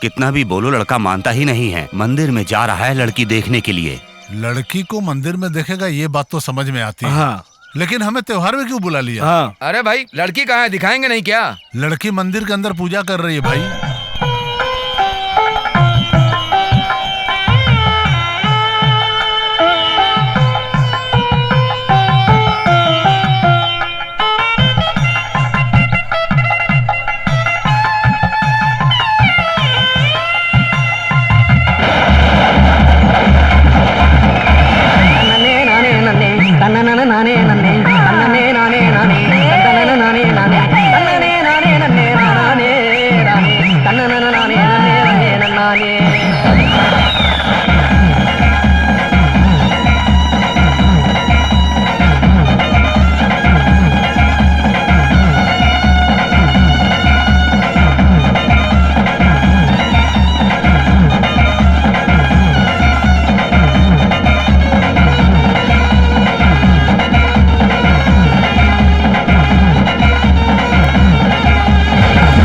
कितना भी बोलो लड़का मानता ही नहीं है। मंदिर में जा रहा है लड़की देखने के लिए। लड़की को मंदिर में देखेगा ये बात तो समझ में आती है। हाँ। लेकिन हमें त्योहार में क्यों बुला लिया? हाँ। अरे भाई लड़की कहाँ है, दिखाएंगे नहीं क्या? लड़की मंदिर के अंदर पूजा कर रही है भाई।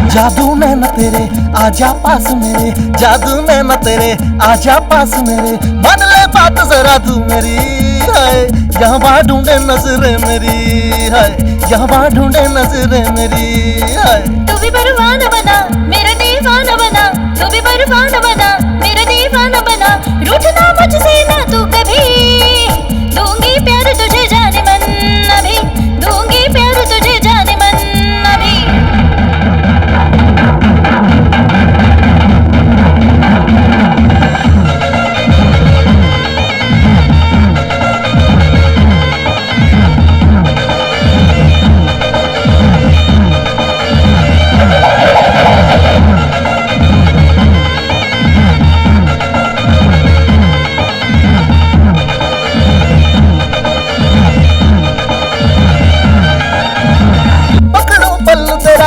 जादू नैना तेरे आजा पास मेरे, जादू नैना तेरे आजा पास मेरे, मान ले बात जरा तू मेरी, हाय यहाँ वहाँ ढूंढे नजरें मेरी, हाय यहाँ वहाँ ढूंढे नजरें मेरी, हाय। तू भी परवाना बना मेरा दीवाना बना, तू भी परवाना बना मेरा दीवाना बना, रूठना मुझसे ना तू कभी, दूंगी प्यार तुझे जाने मन अभी, दूंगी प्यार तुझे जाने मन अभी।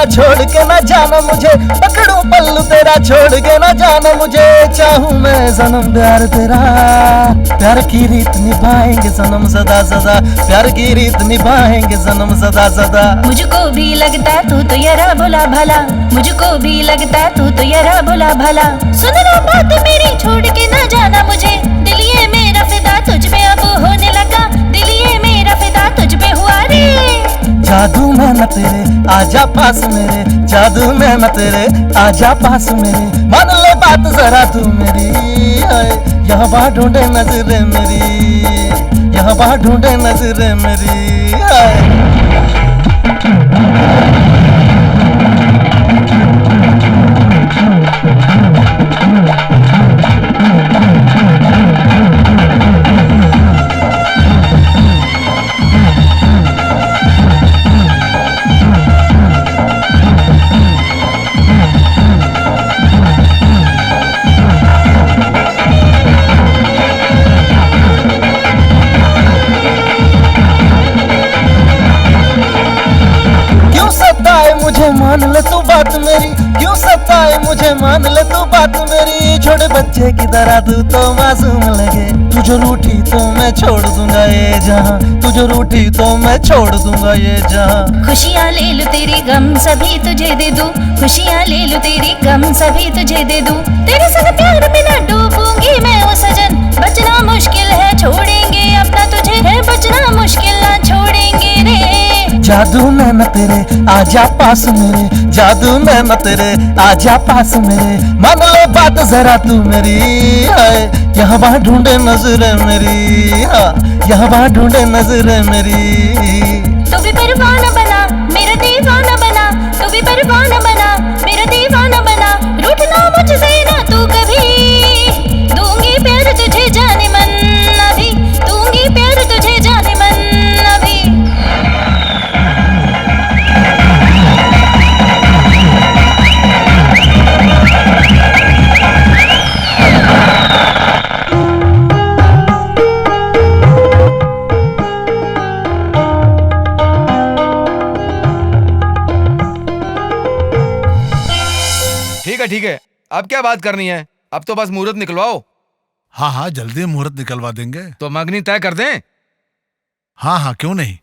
छोड़ के ना जाना मुझे, पकड़ूं पल्लू तेरा छोड़ के ना जाना मुझे, चाहूं मैं सनम प्यार तेरा, प्यार की रीत निभाएंगे सनम सदा सदा, प्यार की रीत निभाएंगे सनम सदा सदा। मुझको भी लगता तू तो यारा भोला भला, मुझको भी लगता तू तो यारा भोला भला, सुनना बात मेरी छोड़ के ना जाना मुझे, दिल ये मेरा फिदा तुझ पे अब होने लगा, दिल ये मेरा फिदा तुझ पे हुआ रे। जादू नैना तेरे आजा पास मेरे, जादू नैना तेरे आजा पास मेरे, मान ले बात जरा तू मेरी, यहाँ वहाँ ढूंढे नजरें मेरी, यहाँ वहाँ ढूंढे नजरें मेरी, मान ले तू बात मेरी, क्यों सताए मुझे मान ले तू बात मेरी, छोटे बच्चे की तरह तू तो मासूम लगे, तू जो रूठी तो मैं छोड़ दूंगा ये जहां, तू जो रूठी तो मैं छोड़ दूंगा ये जहां। खुशियाँ ले लूं तेरी गम सभी तुझे दे दूं, खुशियाँ ले लूं तेरी गम सभी तुझे दे दूं, तेरे संग प्यार में ना डूबूंगी मैं ओ सजन, बचना मुश्किल है छोड़ेंगे अपना तुझे, है बचना मुश्किल ना छोड़ेंगे रे। जादू नैना तेरे आजा पास मेरे, जादू नैना तेरे आजा पास मेरे, मान ले बात जरा तू मेरी, हाय यहाँ वहाँ ढूंढे नजरें मेरी, हाँ यहाँ वहाँ ढूंढे नजरें मेरी। तू भी परवाना बना मेरा दीवाना बना, तू भी परवाना बना मेरा दीवाना बना, रूठना मुझसे ना तू कभी, दूंगी प्यार तुझे जाने मन अभी, दूंगी प्यार तुझे जाने मन अभी। ठीक है, अब क्या बात करनी है? अब तो बस मुहूर्त निकलवाओ। हाँ हाँ जल्दी मुहूर्त निकलवा देंगे। तो मंगनी तय कर दें? हाँ हाँ क्यों नहीं।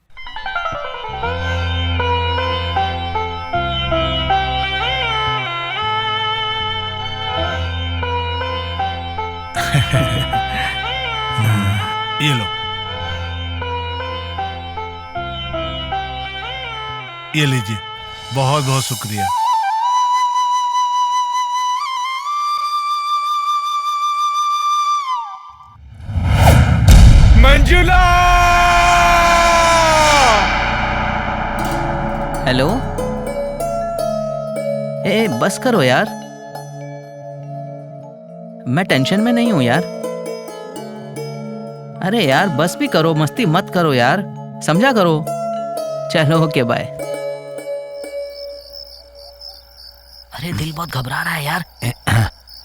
ये लीजिए, बहुत बहुत शुक्रिया। मंजुला! हेलो। ए बस करो यार, मैं टेंशन में नहीं हूं यार। अरे यार बस भी करो, मस्ती मत करो यार, समझा करो। चलो ओके बाय। अरे दिल बहुत घबरा रहा है यार।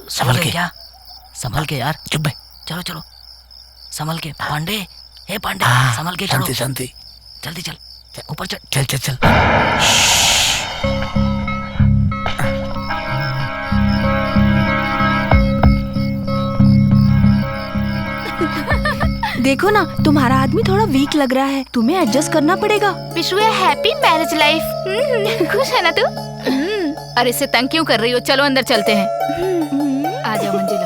संभल के क्या, संभल के यार। चुप भाई, चलो चलो संभल के। पांडे, हे पांडे, संभल के चलो। शांति। जल्दी चल, ऊपर चल। चल चल चल। देखो ना, तुम्हारा आदमी थोड़ा वीक लग रहा है, तुम्हें एडजस्ट करना पड़ेगा। Wish you a happy marriage life. खुश है ना तू? अरे इससे तंग क्यों कर रही हो? चलो अंदर चलते हैं। आ जाओ मंजिला।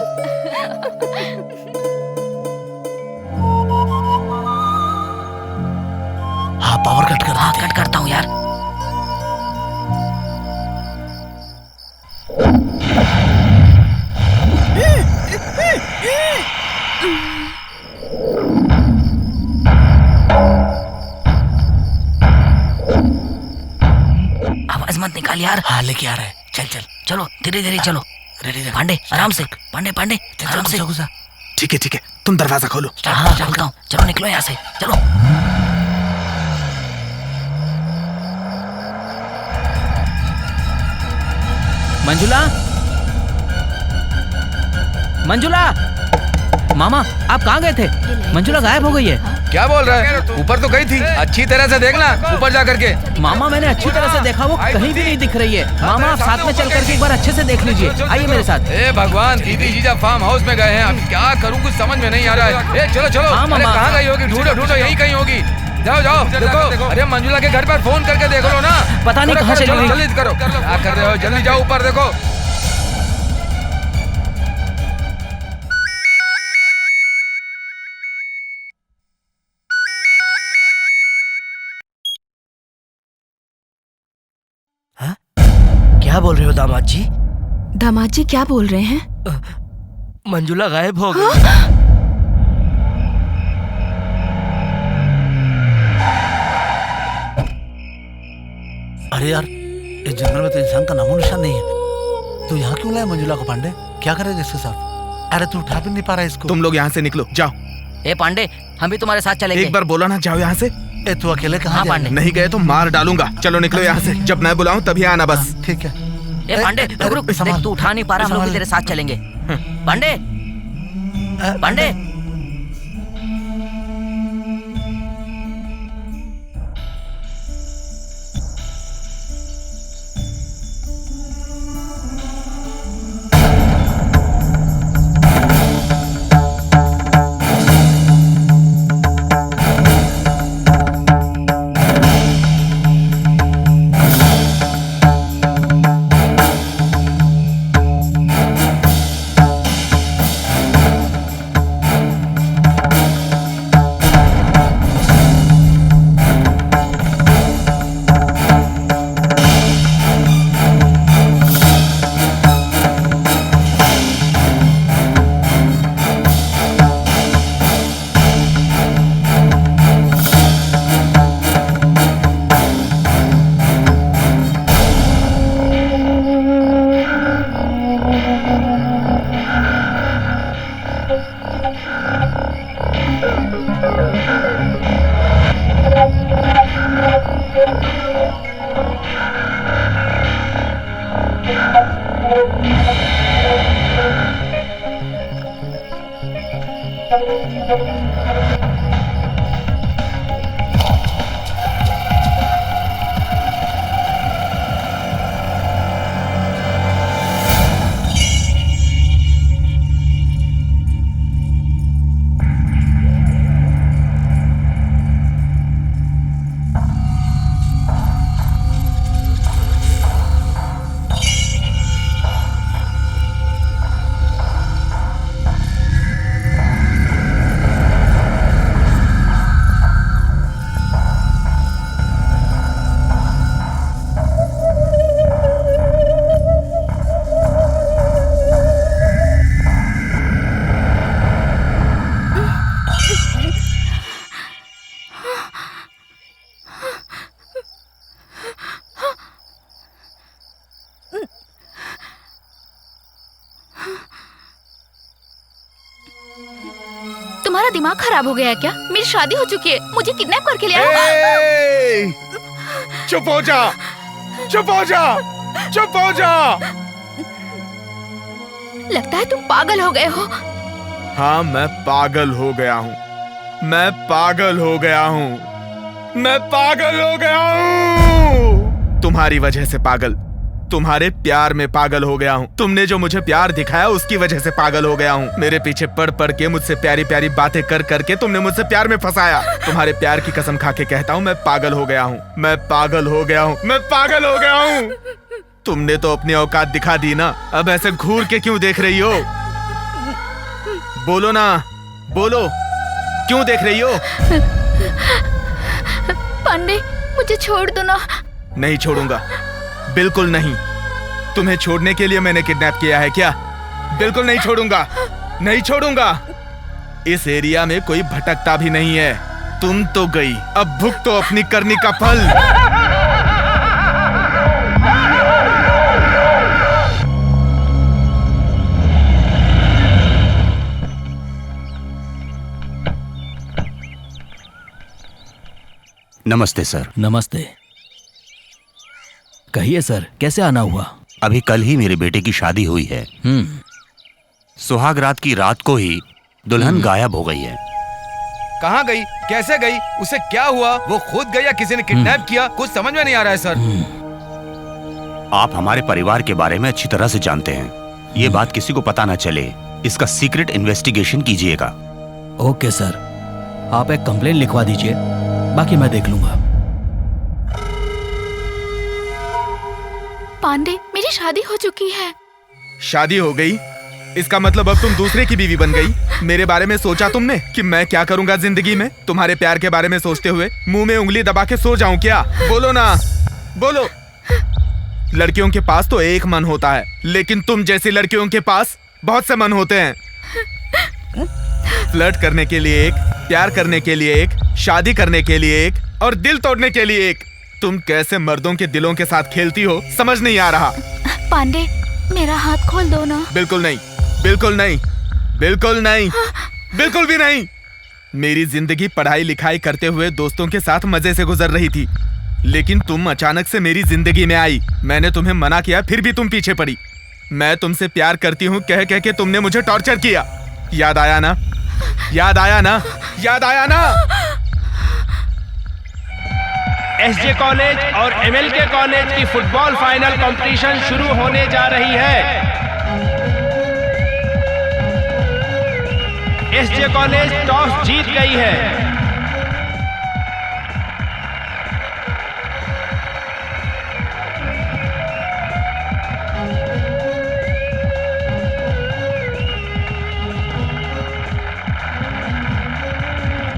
हाँ पावर कट कर। हाँ कट करता हूँ यार। आवाज मत निकाल यार। हाँ लेके आ रहा है। चल चल। चलो धीरे धीरे चलो। रेडी पांडे आराम से, पांडे पांडे आराम से। ठीक है, तुम दरवाजा खोलो। हाँ खोलता हूँ। चलो निकलो यहाँ से, चलो। मंजुला, मंजुला, मामा आप कहाँ गए थे? मंजुला गायब हो गई है। क्या बोल रहा है? ऊपर तो गई थी, अच्छी तरह से देखना ऊपर जा करके। मामा मैंने अच्छी तरह से देखा, वो कहीं भी नहीं दिख रही है। मामा आप साथ में चल करके एक बार अच्छे से देख लीजिए। आइए मेरे साथ। ए भगवान, दीदी जीजा फार्म हाउस में गए हैं, अब क्या करूं कुछ समझ में नहीं आ रहा है। ए चलो चलो। हाँ, अरे कहाँ गई होगी? ढूंढो ढूंढो, यहीं कहीं होगी। जाओ जाओ देखो। अरे मंजुला के घर पर फोन करके देख लो ना। पता नहीं कहाँ चली गई। जल्दी करो, क्या कर रहे हो? जल्दी जाओ ऊपर देखो। क्या बोल रहे हो दामाद जी? दामाद जी क्या बोल रहे हैं? मंजुला गायब हो गई। अरे यार, इस जंगल में तो इंसान का नामो निशान नहीं है। तू यहाँ क्यों लाया मंजुला को पांडे? क्या करेगा इसके साथ? अरे तू उठा भी नहीं पा रहा इसको। तुम लोग यहाँ से निकलो, जाओ। ए पांडे, हम भी तुम्हारे साथ चलेंगे। एक बार बोला ना, जाओ यहाँ से। ए तू अकेले कहाँ हाँ, जा रहा पांडे। है? नहीं गए तो मार डालूंगा। चलो निकलो यहाँ से, जब मैं बुलाऊं तभी आना बस। ठीक है। ए पांडे रुक रुक, देख तू उठा नहीं पा रहा, हम लोग भी तेरे साथ चलेंगे। पांडे, पांडे। तुम्हारा दिमाग खराब हो गया है क्या? मेरी शादी हो चुकी है, मुझे किडनैप करके ले आए। ए! चुप हो जा, चुप हो जा, चुप हो जा। लगता है तुम पागल हो गए हो। हाँ, मैं पागल हो गया हूँ, मैं पागल हो गया हूँ, मैं पागल हो गया हूँ। तुम्हारी वजह से पागल, तुम्हारे प्यार में पागल हो गया हूँ। तुमने जो मुझे प्यार दिखाया उसकी वजह से पागल हो गया हूँ। मेरे पीछे पड़ पड़ के, मुझसे प्यारी प्यारी बातें कर करके तुमने मुझसे प्यार में फंसाया। तुम्हारे प्यार की कसम खा के कहता हूँ, मैं पागल हो गया हूँ, मैं पागल हो गया हूँ, मैं पागल हो गया हूँ। तुमने तो अपनी औकात दिखा दी ना, अब ऐसे घूर के क्यों देख रही हो? बोलो ना, बोलो, क्यों देख रही हो? पांडे, मुझे छोड़ दो ना। नहीं छोड़ूंगा, बिल्कुल नहीं। तुम्हें छोड़ने के लिए मैंने किडनैप किया है क्या? बिल्कुल नहीं छोड़ूंगा, नहीं छोड़ूंगा। इस एरिया में कोई भटकता भी नहीं है। तुम तो गई, अब भुगतो अपनी करनी का फल। नमस्ते सर। नमस्ते। कहिए सर, कैसे आना हुआ? अभी कल ही मेरे बेटे की शादी हुई है। सुहाग रात की रात को ही दुल्हन गायब हो गई है। कहाँ गई, कैसे गई, उसे क्या हुआ? वो खुद गई या किसी ने किडनैप किया? कुछ समझ में नहीं आ रहा है सर। आप हमारे परिवार के बारे में अच्छी तरह से जानते हैं। ये बात किसी को पता ना चले, इसका सीक्रेट इन्वेस्टिगेशन कीजिएगा। ओके सर, आप एक कंप्लेन लिखवा दीजिए, बाकी मैं देख लूंगा। पांडे, मेरी शादी हो चुकी है। शादी हो गई? इसका मतलब अब तुम दूसरे की बीवी बन गई। मेरे बारे में सोचा तुमने कि मैं क्या करूंगा जिंदगी में? तुम्हारे प्यार के बारे में सोचते हुए मुंह में उंगली दबा के सो जाऊं क्या? बोलो ना, बोलो। लड़कियों के पास तो एक मन होता है, लेकिन तुम जैसी लड़कियों के पास बहुत से मन होते हैं। फ्लर्ट करने के लिए एक, प्यार करने के लिए एक, शादी करने के लिए एक और दिल तोड़ने के लिए एक। तुम कैसे मर्दों के दिलों के साथ खेलती हो, समझ नहीं आ रहा। पांडे, मेरा हाथ खोल दो ना। बिल्कुल नहीं, बिल्कुल नहीं, बिल्कुल नहीं, बिल्कुल भी नहीं। मेरी जिंदगी पढ़ाई लिखाई करते हुए दोस्तों के साथ मजे से गुजर रही थी, लेकिन तुम अचानक से मेरी जिंदगी में आई। मैंने तुम्हें मना किया, फिर भी तुम पीछे पड़ी। मैं तुमसे प्यार करती हूँ कह कह के तुमने मुझे टॉर्चर किया। याद आया ना, याद आया ना, याद आया ना? एसजे कॉलेज और एमएलके कॉलेज की फुटबॉल फाइनल कंपटीशन शुरू होने जा रही है। एसजे कॉलेज टॉस जीत गई है।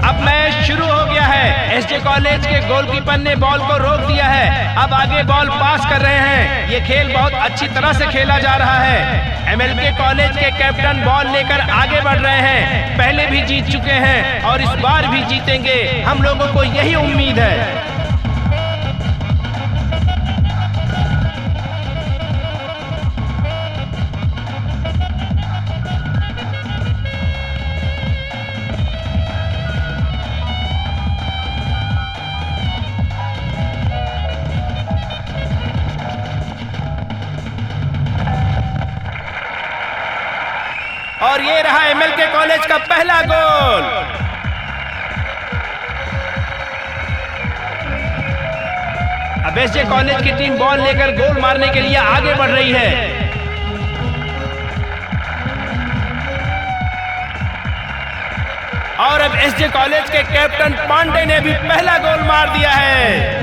अब मैच शुरू हो गया है। एसजे कॉलेज के गोलकीपर ने बॉल को रोक दिया है। अब आगे बॉल पास कर रहे हैं। ये खेल बहुत अच्छी तरह से खेला जा रहा है। एमएलके कॉलेज के कैप्टन बॉल लेकर आगे बढ़ रहे हैं। पहले भी जीत चुके हैं और इस बार भी जीतेंगे, हम लोगों को यही उम्मीद है। और ये रहा एमएलके कॉलेज का पहला गोल। अब एसजे कॉलेज की टीम बॉल लेकर गोल मारने के लिए आगे बढ़ रही है। और अब एसजे कॉलेज के कैप्टन पांडे ने भी पहला गोल मार दिया है।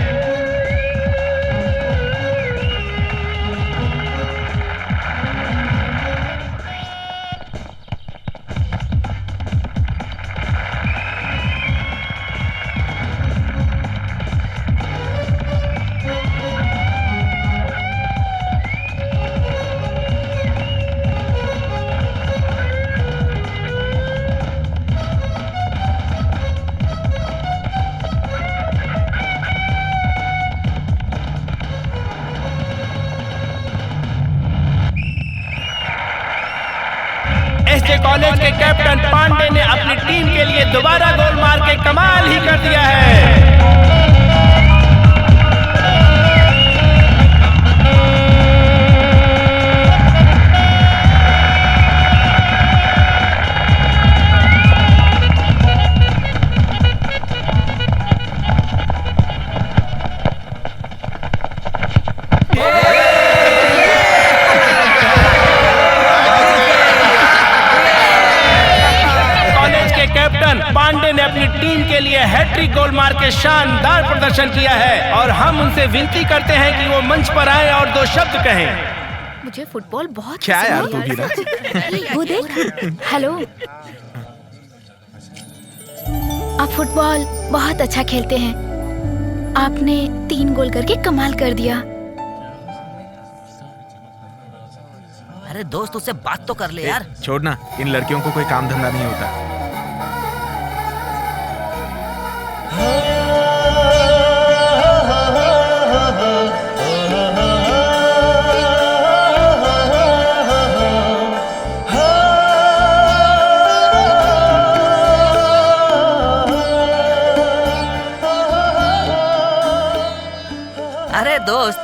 एसजे कॉलेज के कैप्टन पांडे ने अपनी टीम के लिए दोबारा गोल मार के कमाल ही कर दिया है। पांडे ने अपनी टीम के लिए हैट्रिक गोल मार के शानदार प्रदर्शन किया है और हम उनसे विनती करते हैं कि वो मंच पर आए और 2 शब्द कहें। मुझे फुटबॉल बहुत क्या यार तू भी ना? वो देख। हेलो, आप फुटबॉल बहुत अच्छा खेलते हैं। आपने 3 गोल करके कमाल कर दिया। अरे दोस्त, उससे बात तो कर ले यार। छोड़ ना, इन लड़कियों को कोई काम धंधा नहीं होता। अरे दोस्त,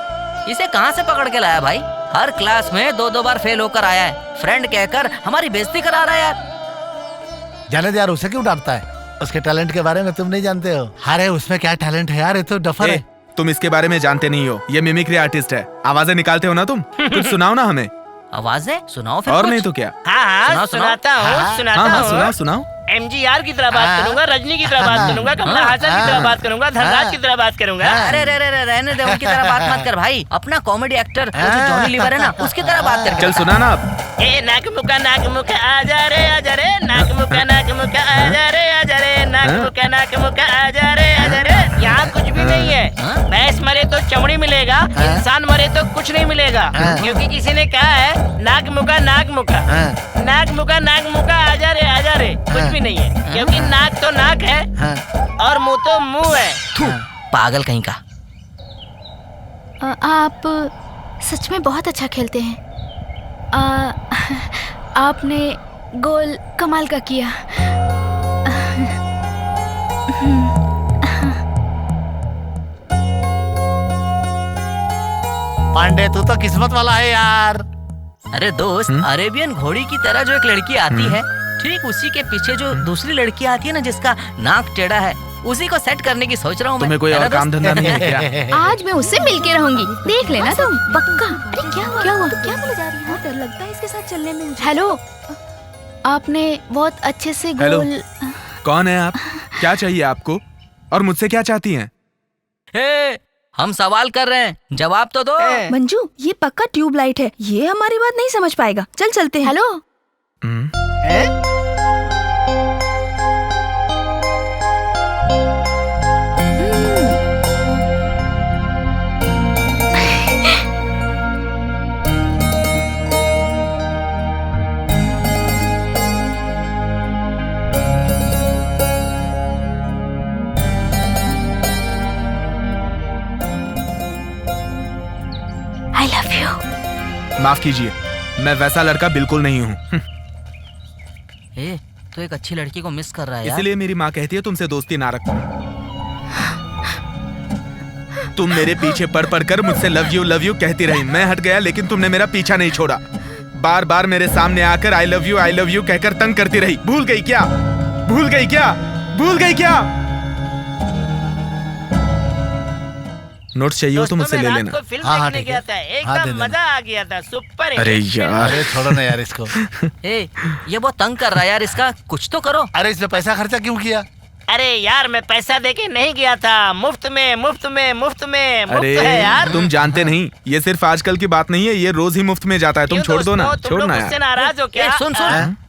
इसे कहाँ से पकड़ के लाया भाई? हर क्लास में 2-2 बार फेल होकर आया है। फ्रेंड कहकर हमारी बेइज्जती करा रहा है यार। जाने दे यार, उसे क्यों डांटता है? उसके टैलेंट के बारे में तुम नहीं जानते हो। अरे उसमें क्या टैलेंट है यार, ये तो डफर है। तुम इसके बारे में जानते नहीं हो। ये मिमिक्री आर्टिस्ट है। आवाजें निकालते हो ना तुम? कुछ सुनाओ ना हमें। आवाजें सुनाओ फिर और कुछ। नहीं तो क्या? हाँ, सुनाता हूँ। सुनाओ सुनाओ। MGR की तरह बात करूंगा, रजनी की तरह बात करूंगा, कमला हासन की तरह बात करूंगा, धनराज की तरह बात करूंगा। अरे रहने दे, उनकी तरह बात मत कर भाई। अपना कॉमेडी एक्टर जॉनी लीवर है ना, उसकी तरह बात कर। चल सुना ना अब। ए नाक मुका आजा रे नाक मुका आजा रे नाक मुका आजा रे यहाँ कुछ भी नहीं है। भैंस मरे तो चमड़ी मिलेगा, इंसान मरे तो कुछ नहीं मिलेगा। क्योंकि किसी ने कहा है नाक मुका आजा रे कुछ भी नहीं है। क्योंकि नाक तो नाक है और मुंह तो मुंह है। पागल कहीं का। आप सच में बहुत अच्छा खेलते हैं। आपने गोल कमाल का किया। पांडे, तू तो किस्मत वाला है यार। अरे दोस्त, अरेबियन घोड़ी की तरह जो एक लड़की आती है, ठीक उसी के पीछे जो दूसरी लड़की आती है ना, जिसका नाक टेढ़ा है, उसी को सेट करने की सोच रहा हूँ। तुम्हें कोई और काम धंधा नहीं है क्या? आज मैं उससे मिलके रहूंगी, देख लेना तुम। पक्का। अरे क्या हुआ? क्या बोले जा रही है? डर लगता है इसके साथ चलने में। हेलो, आपने बहुत अच्छे से गोल। कौन है आप? क्या चाहिए आपको? और मुझसे क्या चाहती हैं? हम सवाल कर रहे हैं, जवाब तो दो। मंजू, ये पक्का ट्यूबलाइट है, ये हमारी बात नहीं समझ पाएगा। चल चलते हैं। हेलो। I love you. माफ कीजिए, मैं वैसा लड़का बिल्कुल नहीं हूँ। तो एक अच्छी लड़की को मिस कर रहा है यार। इसलिए मेरी माँ कहती है तुमसे दोस्ती ना रखो। तुम मेरे पीछे पड़ कर मुझसे लव यू कहती रही। मैं हट गया लेकिन तुमने मेरा पीछा नहीं छोड़ा। बार बार मेरे सामने आकर आई लव यू कहकर तंग करती रही। भूल गई क्या? नोट्स चाहिए हो तो मुझसे ले लेना। फिल्म देखने गया था, एकदम मजा आ गया था, सुपर। अरे यार, अरे छोड़ो ना यार इसको। ये बहुत तंग कर रहा है यार, इसका कुछ तो करो। अरे इसमें पैसा खर्चा क्यों किया? अरे यार, मैं पैसा देके नहीं गया था, मुफ्त में अरे है यार। तुम जानते नहीं, ये सिर्फ आजकल की बात नहीं है, ये रोज ही मुफ्त में जाता है। तुम छोड़ दो ना, छोड़ना यार। नाराज हो क्या? सुन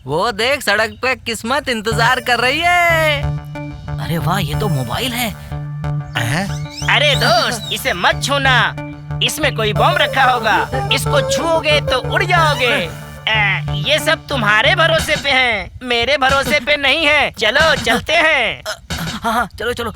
वो देख, सड़क पे किस्मत इंतजार कर रही है। अरे वाह, ये तो मोबाइल है। अरे दोस्त, इसे मत छूना, इसमें कोई बम रखा होगा। इसको छूओगे तो उड़ जाओगे। ये सब तुम्हारे भरोसे पे है, मेरे भरोसे पे नहीं है। चलो चलते हैं। हाँ, चलो।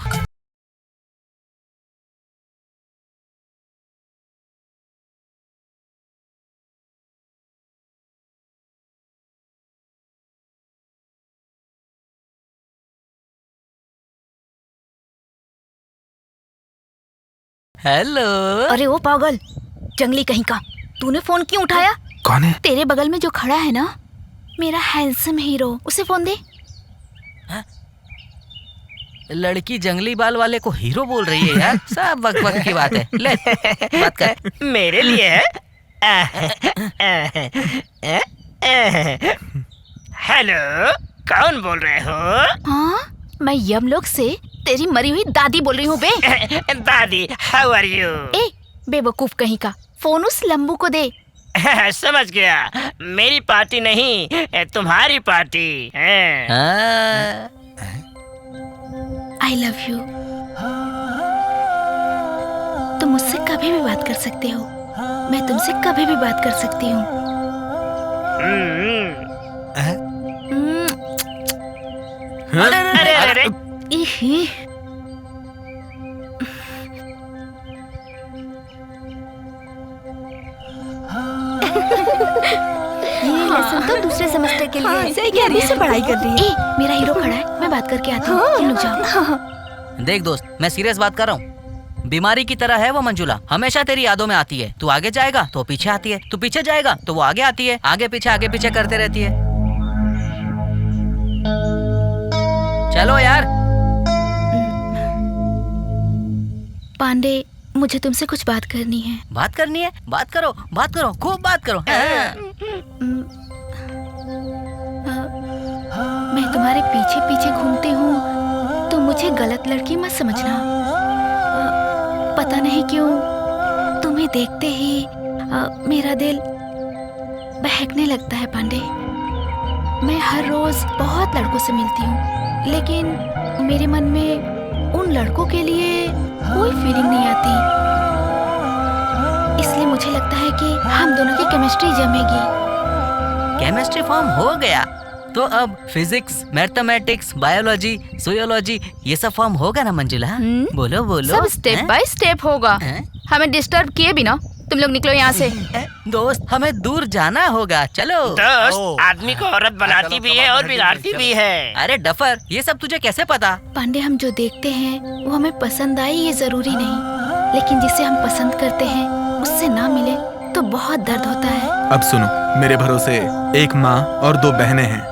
हेलो। अरे ओ पागल, जंगली कहीं का, तूने फोन क्यों उठाया? कौन है? तेरे बगल में जो खड़ा है ना, मेरा हैंडसम हीरो, उसे फोन दे। लड़की जंगली बाल वाले को हीरो बोल रही है यार, सब वक्त वक्त की बात है। ले बात कर। मेरे लिए है। हेलो, कौन बोल रहे हो? हाँ, मैं यमलोक से तेरी मरी हुई दादी बोल रही हूँ बे। दादी, हाउ आर यू? ए बेवकूफ कहीं का, फोन उस लंबू को दे। समझ गया, मेरी पार्टी नहीं, तुम्हारी पार्टी है। I love you. तुम मुझसे कभी भी बात कर सकते हो, मैं तुमसे कभी भी बात कर सकती हूँ। अरे अरे इही। ये लेसन तो दूसरे सेमेस्टर के लिए है। सही कह रही है, से पढ़ाई कर रही है। मेरा हीरो खड़ा है, मैं बात करके आती हूँ। तुम लोग जाओ। देख दोस्त, मैं सीरियस बात कर रहा हूँ। बीमारी की तरह है वो मंजुला, हमेशा तेरी यादों में आती है। तू आगे जाएगा तो पीछे आती है, तू पीछे जाएगा तो वो आगे आती है, आगे पीछे करते रहती है। चलो यार। पांडे, मुझे तुमसे कुछ बात करनी है। बात करनी है? बात करो, खूब बात करो। मैं तुम्हारे पीछे पीछे घूमती हूँ तो मुझे गलत लड़की मत समझना। पता नहीं क्यों तुम्हें देखते ही मेरा दिल बहकने लगता है पांडे। मैं हर रोज बहुत लड़कों से मिलती हूँ, लेकिन मेरे मन में उन लड़कों के लिए कोई फीलिंग नहीं आती। इसलिए मुझे लगता है कि हम दोनों की केमिस्ट्री जमेगी। केमिस्ट्री फॉर्म हो गया तो अब फिजिक्स, मैथमेटिक्स, बायोलॉजी, सोयोलॉजी ये सब फॉर्म होगा ना मंजुला? बोलो बोलो। सब स्टेप बाय स्टेप होगा। हमें डिस्टर्ब किए बिना तुम लोग निकलो यहाँ से। दोस्त, हमें दूर जाना होगा, चलो। दोस्त, आदमी को औरत बनाती भी है और बिगाड़ती भी है। अरे डफर, ये सब तुझे कैसे पता? पांडे, हम जो देखते हैं वो हमें पसंद आए ये जरूरी नहीं, लेकिन जिसे हम पसंद करते हैं उससे ना मिले तो बहुत दर्द होता है। अब सुनो, मेरे भरोसे एक माँ और 2 बहनें हैं,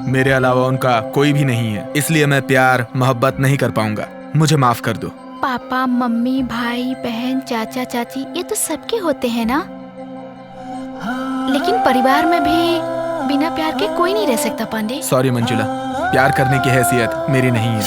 मेरे अलावा उनका कोई भी नहीं है, इसलिए मैं प्यार मोहब्बत नहीं कर पाऊंगा, मुझे माफ कर दो। पापा, मम्मी, भाई, बहन, चाचा, चाची, ये तो सबके होते हैं ना, लेकिन परिवार में भी बिना प्यार के कोई नहीं रह सकता पांडे। सॉरी मंजुला, प्यार करने की हैसियत मेरी नहीं है।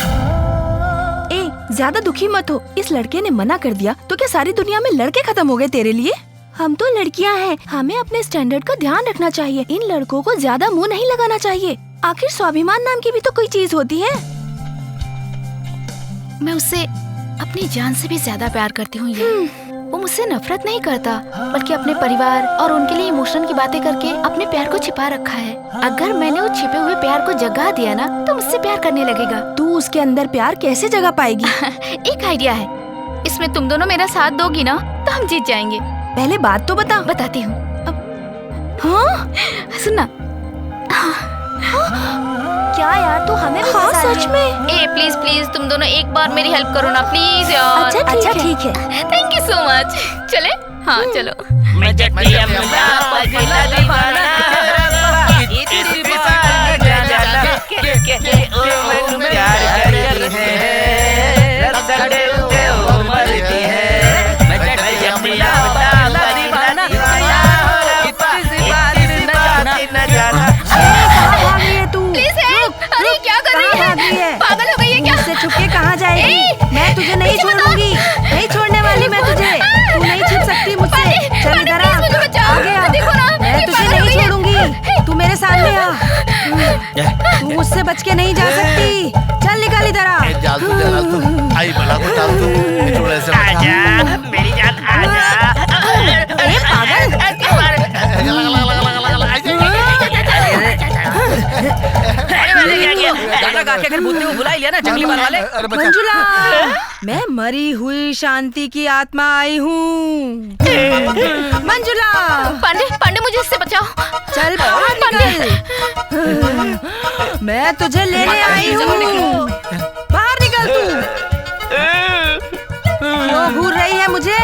ए, ज्यादा दुखी मत हो, इस लड़के ने मना कर दिया तो क्या सारी दुनिया में लड़के खत्म हो गए तेरे लिए? हम तो लड़कियां हैं, हमें अपने स्टैंडर्ड का ध्यान रखना चाहिए, इन लड़कों को ज्यादा मुंह नहीं लगाना चाहिए। आखिर स्वाभिमान नाम की भी तो कोई चीज होती है। मैं उससे अपनी जान से भी ज्यादा प्यार करती हूँ। वो मुझसे नफरत नहीं करता, बल्कि अपने परिवार और उनके लिए इमोशन की बातें करके अपने प्यार को छिपा रखा है। अगर मैंने वो छिपे हुए प्यार को जगा दिया ना, तो मुझसे प्यार करने लगेगा। तू उसके अंदर प्यार कैसे जगा पाएगी? एक आइडिया है, इसमें तुम दोनों मेरा साथ दोगी ना तो हम जीत जाएंगे। पहले बात तो बता। बताती हूँ। हाँ सुनना। क्या यार, तू हमें भी हाँ, बता सच में। ए प्लीज प्लीज, तुम दोनों एक बार मेरी हेल्प करो ना प्लीज यार। अच्छा ठीक है। Thank you so much. चले? हाँ चलो। मैं जट्टी अम्मा पगला दीवाना, इतनी बात जाना के ओ मन प्यार करती है, रसड़े उठे ओ मरती है। मैं जट्टी अम्मा पगला दीवाना, इतनी बात न जाना। Please help. अरे क्या कर रही है? पागल हो गई है क्या? मुझसे छुप के कहाँ जाएगी? मैं तुझे नहीं छोड़ूंगी, नहीं छोड़ने वाली मैं तुझे। तू नहीं छिप सकती मुझसे। चल इधर आ, आगे आ। मैं तुझे नहीं छोड़ूंगी, तू मेरे सामने आ। तू मुझसे बच के नहीं जा सकती। चल निकल इधर आ। आई भला को डाल दो, थोड़ा सा आजा मेरी जान, आजा। ए पागल, गाना गा के अगर भूतने को बुला ही लिया ना जंगली बाल वाले। मंजुला, मैं मरी हुई शांति की आत्मा आई हूँ। मंजुला, पांडे पांडे, मुझे इससे बचाओ। चल बाहर निकल, मैं तुझे लेने आई हूँ। बाहर निकल तू। क्यों घूर रही है मुझे।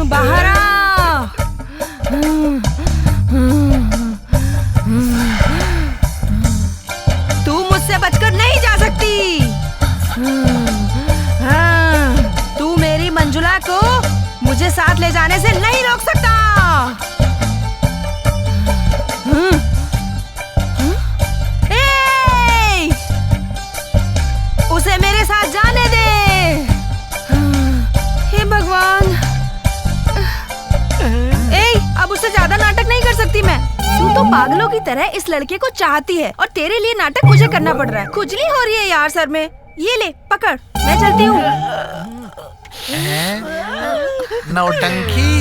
बाहर आ। तू मुझसे बचकर नहीं जा सकती। तू मेरी मंजुला को मुझे साथ ले जाने से नहीं रोक सकता। उसे मेरे साथ जाने दे। हे भगवान। अब उससे ज्यादा नाटक नहीं कर सकती मैं। तू तो पागलों की तरह इस लड़के को चाहती है और तेरे लिए नाटक मुझे करना पड़ रहा है। खुजली हो रही है यार सर में। ये ले पकड़, मैं चलती हूँ। नौटंकी।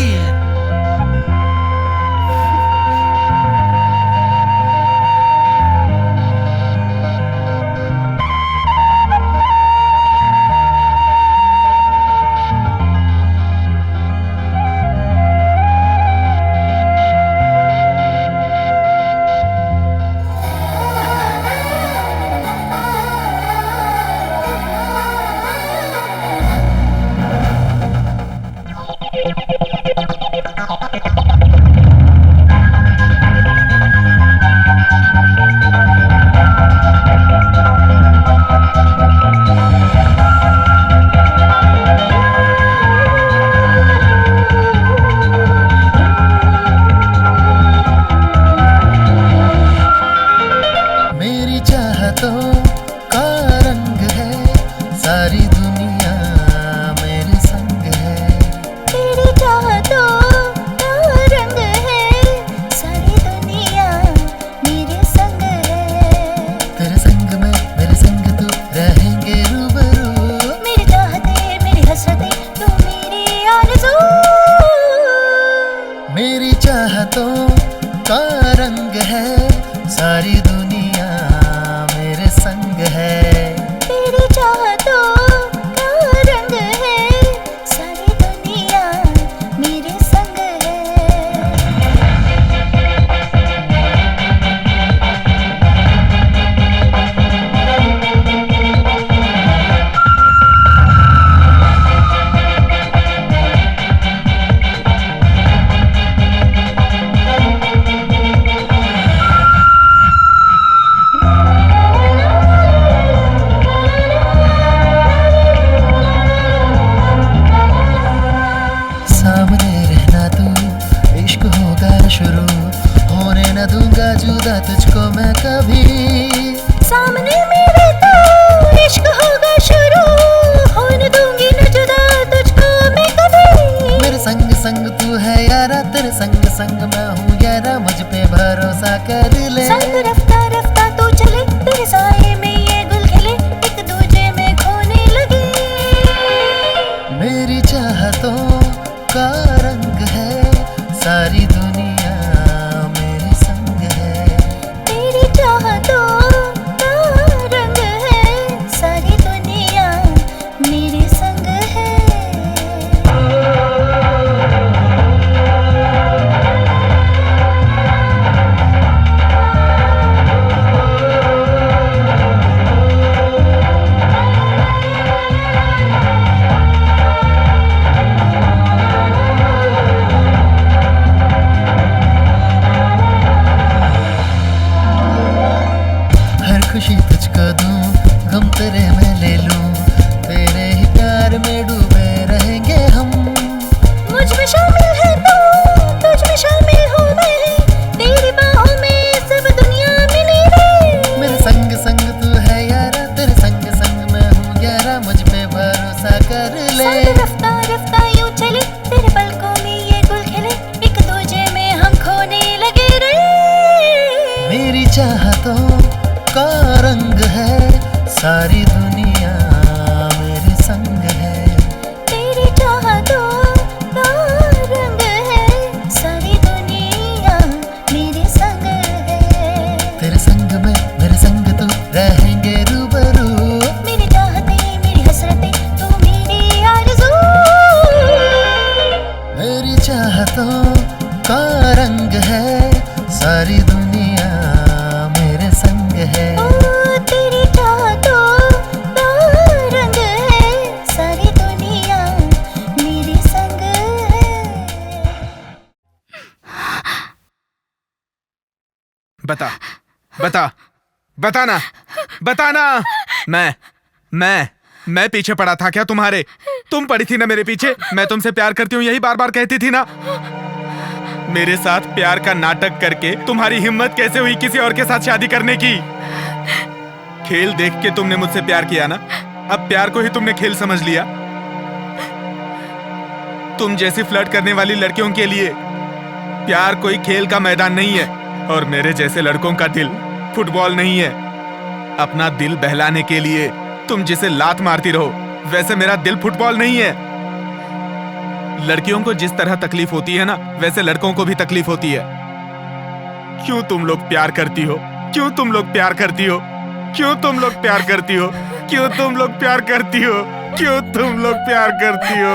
सारी दुनिया मेरे संग है। ओ तेरी चाहतों बता बता बताना बताना। मैं पीछे पड़ा था क्या तुम्हारे? तुम पड़ी थी ना मेरे पीछे। मैं तुमसे प्यार करती हूँ यही बार बार कहती थी ना। मेरे साथ प्यार का नाटक करके तुम्हारी हिम्मत कैसे हुई किसी और के साथ शादी करने की? खेल देख के तुमने मुझसे प्यार किया ना, अब प्यार को ही तुमने खेल समझ लिया। तुम जैसी फ्लर्ट करने वाली लड़कियों के लिए प्यार कोई खेल का मैदान नहीं है, और मेरे जैसे लड़कों का दिल फुटबॉल नहीं है। अपना दिल बहलाने के लिए तुम जिसे लात मारती रहो, वैसे मेरा दिल फुटबॉल नहीं है। लड़कियों को जिस तरह तकलीफ होती है ना, वैसे लड़कों को भी तकलीफ होती है। क्यों तुम लोग प्यार करती हो? क्यों तुम लोग प्यार करती हो? क्यों तुम लोग प्यार करती हो? क्यों तुम लोग प्यार करती हो? क्यों तुम लोग प्यार करती हो?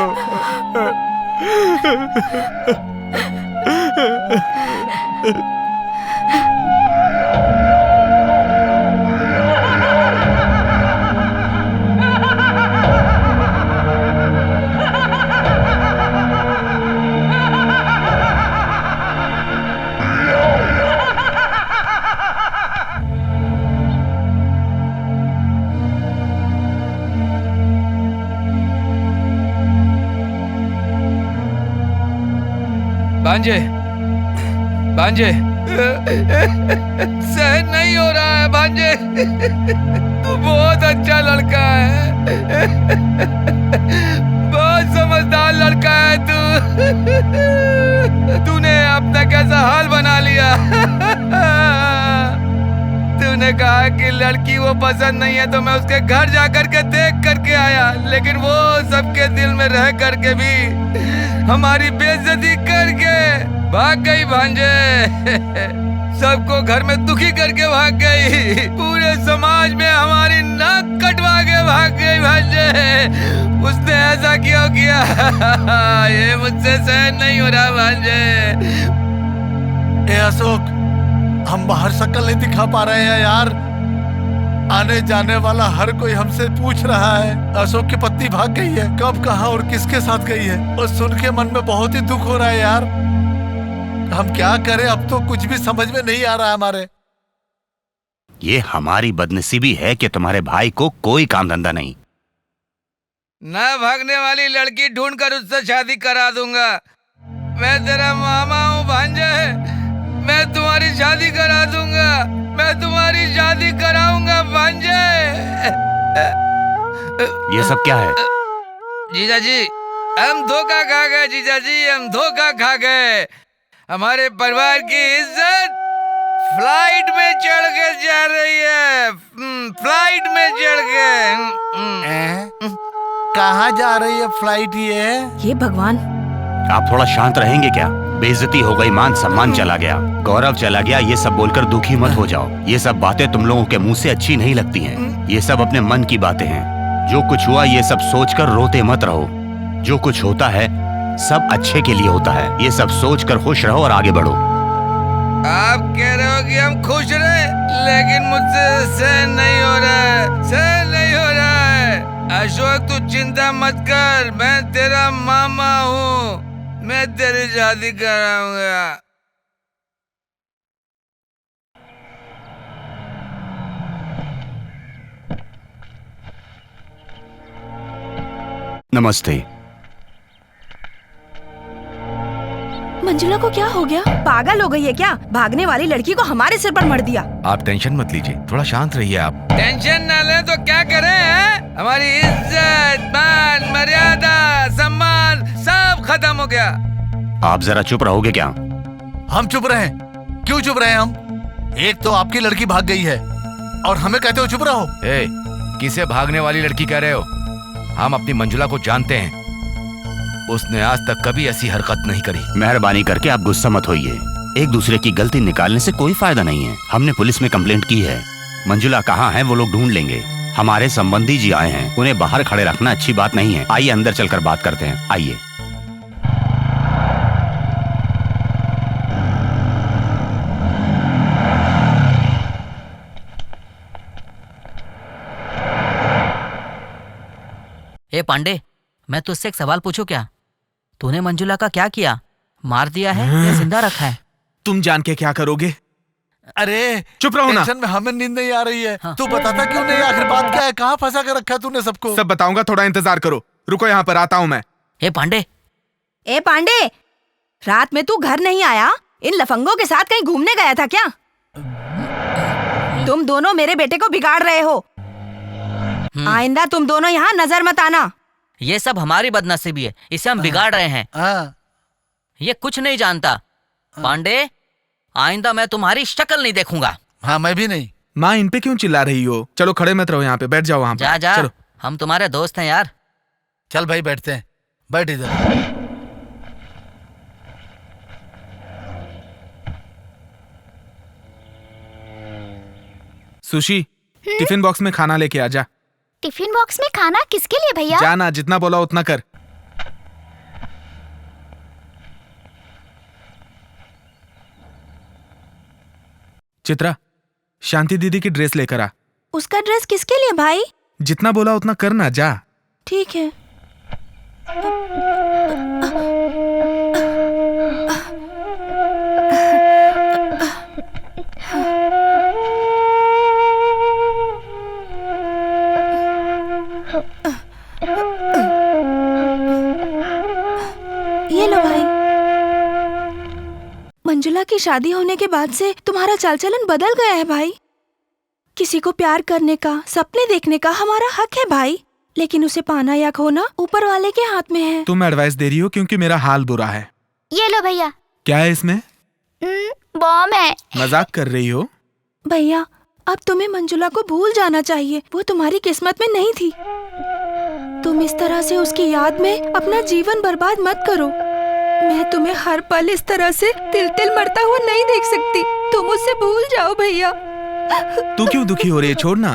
भांजे, भांजे, सहन नहीं हो रहा है भांजे। तू बहुत अच्छा लड़का है, बहुत समझदार लड़का है तू। तूने अपना कैसा हाल बना लिया। तूने कहा कि लड़की वो पसंद नहीं है, तो मैं उसके घर जाकर के देख करके आया, लेकिन वो सबके दिल में रह करके भी हमारी बेइज्जती करके भाग गई भांजे। सबको घर में दुखी करके भाग गई, पूरे समाज में हमारी नाक कटवा के भाग गई भांजे। उसने ऐसा क्यों किया? ये मुझसे सहन नहीं हो रहा भांजे। ए अशोक, हम बाहर शक्ल नहीं दिखा पा रहे हैं यार। आने जाने वाला हर कोई हमसे पूछ रहा है अशोक की पत्नी भाग गई है, कब, कहाँ और किसके साथ गई है। और सुन के मन में बहुत ही दुख हो रहा है यार। हम क्या करें, अब तो कुछ भी समझ में नहीं आ रहा है हमारे। ये हमारी बदनसीबी है कि तुम्हारे भाई को कोई काम धंधा नहीं। ना भागने वाली लड़की ढूंढकर उससे शादी करा दूंगा। मैं तेरा मामा हूँ भांजे, मैं तुम्हारी शादी करा दूंगा। मैं तुम्हारी शादी कराऊंगा भांजे। ये सब क्या है? जीजा जी, हम धोखा खा गए। जीजा जी, हम धोखा खा गए। हमारे परिवार की इज्जत फ्लाइट में चढ़ के जा रही है, फ्लाइट में चढ़ के। कहाँ जा रही है फ्लाइट ये भगवान। आप थोड़ा शांत रहेंगे क्या? बेइज्जती हो गई, मान सम्मान चला गया, गौरव चला गया, ये सब बोलकर दुखी मत हो जाओ। ये सब बातें तुम लोगों के मुंह से अच्छी नहीं लगती हैं। ये सब अपने मन की बातें हैं। जो कुछ हुआ ये सब सोचकर रोते मत रहो। जो कुछ होता है सब अच्छे के लिए होता है। ये सब सोचकर खुश रहो और आगे बढ़ो। आप कह रहे हो कि हम खुश रहे, लेकिन मुझसे सहन नहीं हो रहा है, सहन नहीं हो रहा है। अशोक, तू चिंता मत कर, मैं तेरा मामा हूँ, मैं तेरी शादी कराऊंगा। नमस्ते। मंजुला को क्या हो गया? पागल हो गई है क्या? भागने वाली लड़की को हमारे सिर पर मर दिया। आप टेंशन मत लीजिए, थोड़ा शांत रहिए आप। टेंशन ना ले तो क्या करें हैं? हमारी इज्जत, मान, मर्यादा, सम्मान सब खत्म हो गया। आप जरा चुप रहोगे क्या? हम चुप रहे? क्यों चुप रहे हम? एक तो आपकी लड़की भाग गई है और हमें कहते हो चुप रहो। ए, किसे भागने वाली लड़की कह रहे हो? हम अपनी मंजुला को जानते हैं, उसने आज तक कभी ऐसी हरकत नहीं करी। मेहरबानी करके आप गुस्सा मत होइए। एक दूसरे की गलती निकालने से कोई फायदा नहीं है। हमने पुलिस में कंप्लेंट की है। मंजुला कहाँ है वो लोग ढूंढ लेंगे। हमारे संबंधी जी आए हैं, उन्हें बाहर खड़े रखना अच्छी बात नहीं है। आइए अंदर चलकर बात करते हैं, आइए। ए पांडे, मैं तुझसे एक सवाल पूछूं क्या? तूने मंजुला का क्या किया? मार दिया है या जिंदा रखा है? तुम जान के क्या करोगे? अरे चुप रहो ना। टेंशन में हमें नींद नहीं आ रही है। तू बताता क्यों नहीं? आखिर बात क्या है? कहाँ फंसा कर रखा तूने सबको? सब बताऊंगा, थोड़ा इंतजार करो। रुको यहाँ पर, आता हूँ मैं। ए पांडे, ए पांडे, रात में तू घर नहीं आया? इन लफंगों के साथ कहीं घूमने गया था क्या? तुम दोनों मेरे बेटे को बिगाड़ रहे हो। आइंदा तुम दोनों यहाँ नजर मत आना। ये सब हमारी बदनसीबी है, इसे हम बिगाड़ रहे हैं। ये कुछ नहीं जानता। पांडे, आइंदा मैं तुम्हारी शक्ल नहीं देखूंगा। हाँ, मैं भी नहीं। माँ, इन पे क्यों चिल्ला रही हो? चलो खड़े मत रहो यहाँ पे, बैठ जाओ वहाँ पे। जा जा, चलो। हम तुम्हारे दोस्त हैं यार। चल भाई, बैठते हैं। बैठ इधर। सुशी, टिफिन बॉक्स में खाना लेके आ जा। टिफिन बॉक्स में खाना किसके लिए भैया? जाना, जितना बोला उतना कर। चित्रा, शांति दीदी की ड्रेस लेकर आ। उसका ड्रेस किसके लिए भाई? जितना बोला उतना करना, जा। ठीक है। ये लो भाई। मंजुला की शादी होने के बाद से तुम्हारा चाल चलन बदल गया है भाई। किसी को प्यार करने का, सपने देखने का हमारा हक है भाई, लेकिन उसे पाना या खोना ऊपर वाले के हाथ में है। तुम एडवाइस दे रही हो क्योंकि मेरा हाल बुरा है। ये लो भैया। क्या है इसमें? बॉम्ब है। मजाक कर रही हो? भैया, अब तुम्हें मंजुला को भूल जाना चाहिए। वो तुम्हारी किस्मत में नहीं थी। तुम इस तरह से उसकी याद में अपना जीवन बर्बाद मत करो। मैं तुम्हें हर पल इस तरह से तिल तिल मरता हुआ नहीं देख सकती। तुम उससे भूल जाओ भैया। तू क्यों दुखी हो रही है? छोड़ना।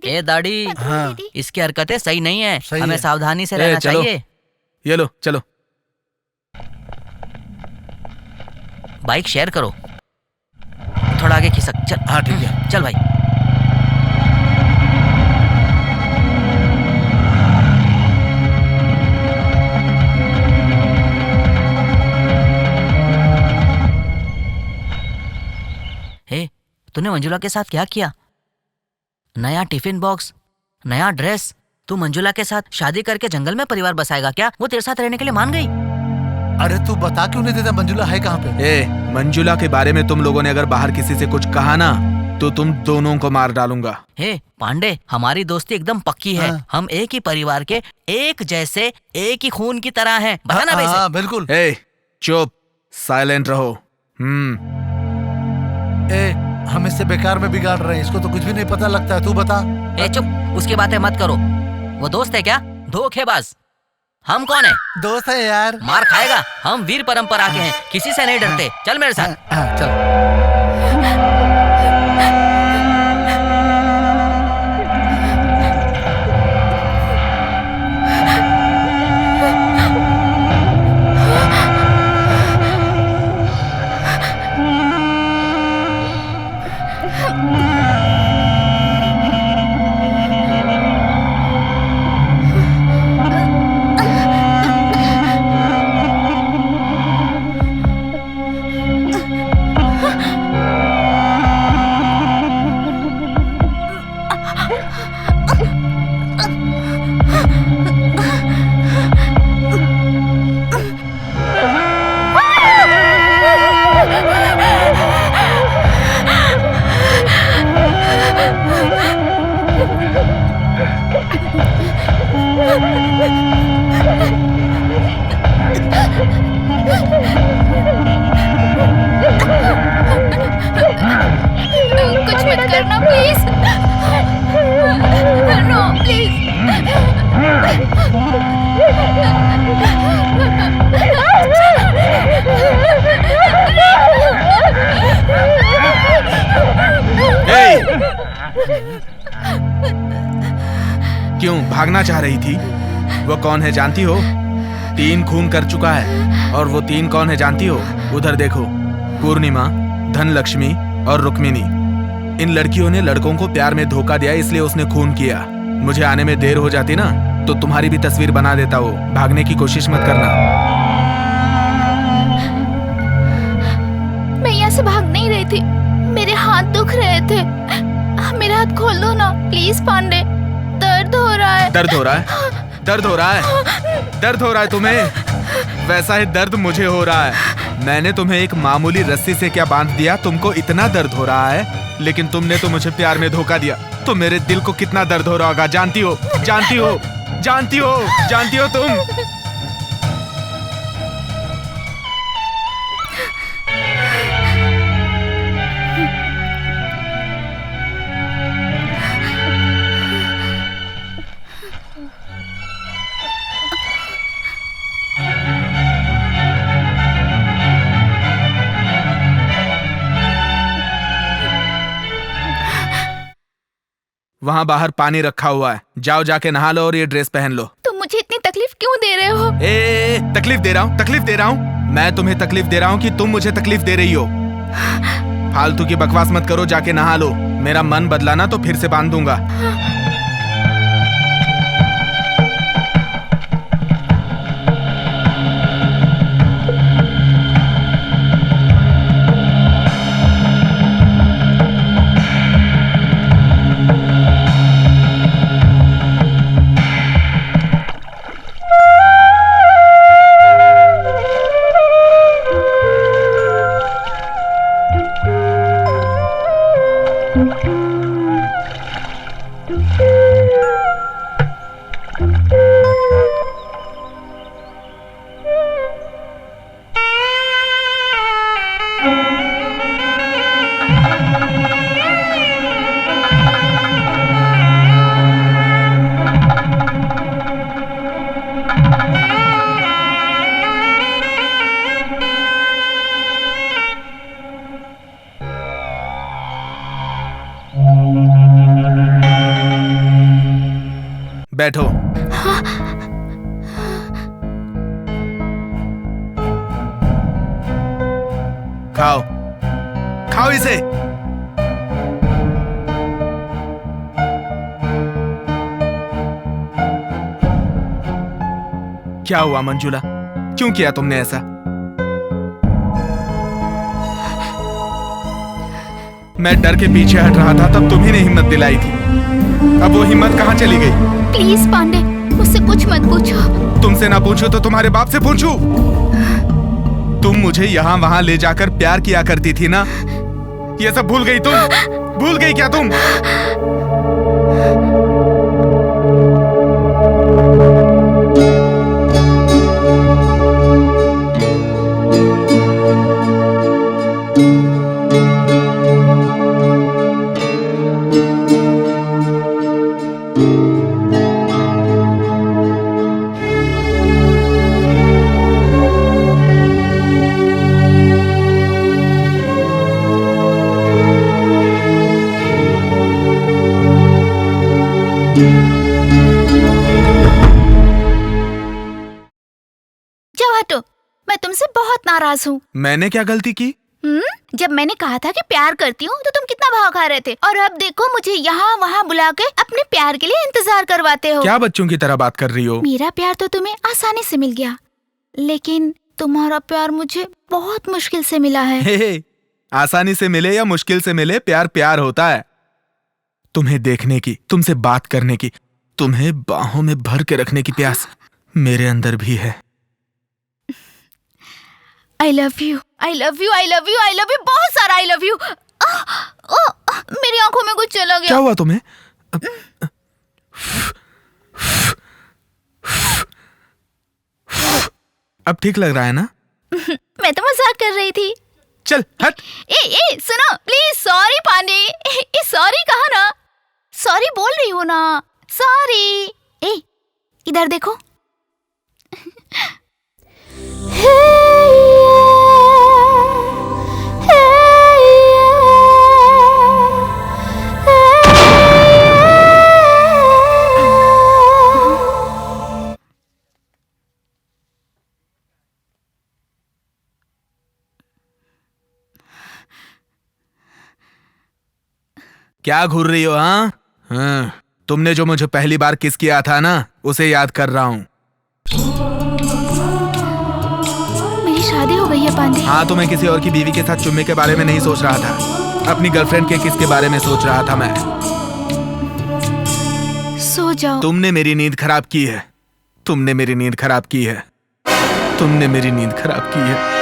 ए दाढ़ी, हाँ। इसकी हरकतें सही नहीं है। सही हमें है। सावधानी से रहना चलो। चाहिए। ये लो, चलो। बाइक शेयर करो। थोड़ा आगे खिसक। चल। हाँ ठीक है। चल भाई। हे, तूने मंजुला के साथ क्या किया? नया टिफिन बॉक्स, नया ड्रेस। तू मंजुला के साथ शादी करके जंगल में परिवार बसाएगा क्या? वो तेरे साथ रहने के लिए मान गई। अरे तू बता क्यों नहीं देता? मंजुला है कहाँ पे? ए, मंजुला के बारे में तुम लोगों ने अगर बाहर किसी से कुछ कहा ना तो तुम दोनों को मार डालूंगा। हे पांडे, हमारी दोस्ती एकदम पक्की है। हाँ। हम एक ही परिवार के, एक जैसे, एक ही खून की तरह हैं। बताना भाई। हाँ बिल्कुल। ए, चुप, साइलेंट रहो। ए, हम इससे बेकार में बिगाड़ रहे हैं। इसको तो कुछ भी नहीं पता लगता है। तू बता। ए चुप, उसकी बातें मत करो। वो दोस्त है क्या? धोखेबाज। हम कौन है? दोस्त है यार। मार खाएगा। हम वीर परंपरा के हैं, किसी से नहीं डरते। चल मेरे साथ। चल। कुछ मत करना प्लीज। नो क्यों भागना चाह रही थी? वो कौन है जानती हो? 3 खून कर चुका है। और वो 3 कौन है जानती हो? उधर देखो, पूर्णिमा, धनलक्ष्मी और रुक्मिणी। इन लड़कियों ने लड़कों को प्यार में धोखा दिया, इसलिए उसने खून किया। मुझे आने में देर हो जाती ना तो तुम्हारी भी तस्वीर बना देता वो। भागने की कोशिश मत करना। से भाग नहीं रही थी, मेरे हाथ दुख रहे थे। मेरा हाथ खोल दो ना प्लीज पांडे, दर्द हो रहा है। दर्द हो रहा है? दर्द हो रहा है? दर्द हो रहा है तुम्हें? वैसा ही दर्द मुझे हो रहा है। मैंने तुम्हें एक मामूली रस्सी से क्या बांध दिया, तुमको इतना दर्द हो रहा है? लेकिन तुमने तो मुझे प्यार में धोखा दिया, तो मेरे दिल को कितना दर्द हो रहा होगा जानती हो? जानती हो? जानती हो? जानती हो तुम? वहाँ बाहर पानी रखा हुआ है, जाओ जाके नहा लो और ये ड्रेस पहन लो। तुम मुझे इतनी तकलीफ क्यों दे रहे हो? तकलीफ दे रहा हूँ? तकलीफ दे रहा हूँ? मैं तुम्हें तकलीफ दे रहा हूँ कि तुम मुझे तकलीफ दे रही हो? फालतू की बकवास मत करो, जाके नहा लो। मेरा मन बदला ना तो फिर से बांध दूंगा। बैठो। खाओ, खाओ इसे। क्या हुआ मंजुला, क्यों किया तुमने ऐसा? मैं डर के पीछे हट रहा था, तब तुम्ही ने हिम्मत दिलाई थी। अब वो हिम्मत कहाँ चली गई? प्लीज पांडे, मुझसे कुछ मत पूछो। तुमसे ना पूछो तो तुम्हारे बाप से पूछूं? तुम मुझे यहाँ वहाँ ले जाकर प्यार किया करती थी ना, ये सब भूल गई तुम? भूल गई क्या तुम? मैं तुमसे बहुत नाराज हूँ। मैंने क्या गलती की? जब मैंने कहा था कि प्यार करती हूँ तो तुम कितना भाव खा रहे थे, और अब देखो मुझे यहाँ वहाँ बुला के अपने प्यार के लिए इंतजार करवाते हो। क्या बच्चों की तरह बात कर रही हो? मेरा प्यार तो तुम्हें आसानी से मिल गया, लेकिन तुम्हारा प्यार मुझे बहुत मुश्किल से मिला है। आसानी से मिले या मुश्किल से मिले, प्यार प्यार होता है। तुम्हें देखने की, तुमसे बात करने की, तुम्हें बाहों में भर के रखने की प्यास मेरे अंदर भी है। I love you, I love you, I love you, I love you, बहुत सारा I love you। मेरी आंखों में कुछ चला गया। क्या हुआ तुम्हें? अब ठीक लग रहा है ना? मैं तो मजाक कर रही थी। चल हट। ए सुनो प्लीज। सॉरी पांडे, सॉरी कहा ना, सॉरी बोल रही हो ना, सॉरी। इधर देखो। क्या घूर रही हो? हाँ, तुमने जो मुझे पहली बार किस किया था ना, उसे याद कर रहा हूँ। मेरी शादी हो गई है पांडे? हाँ, तो मैं किसी और की बीवी के साथ चुम्मे के बारे में नहीं सोच रहा था, अपनी गर्लफ्रेंड के किस के बारे में सोच रहा था मैं। सो जाओ। तुमने मेरी नींद खराब की है, तुमने मेरी नींद खराब की है, तुमने मेरी नींद खराब की है।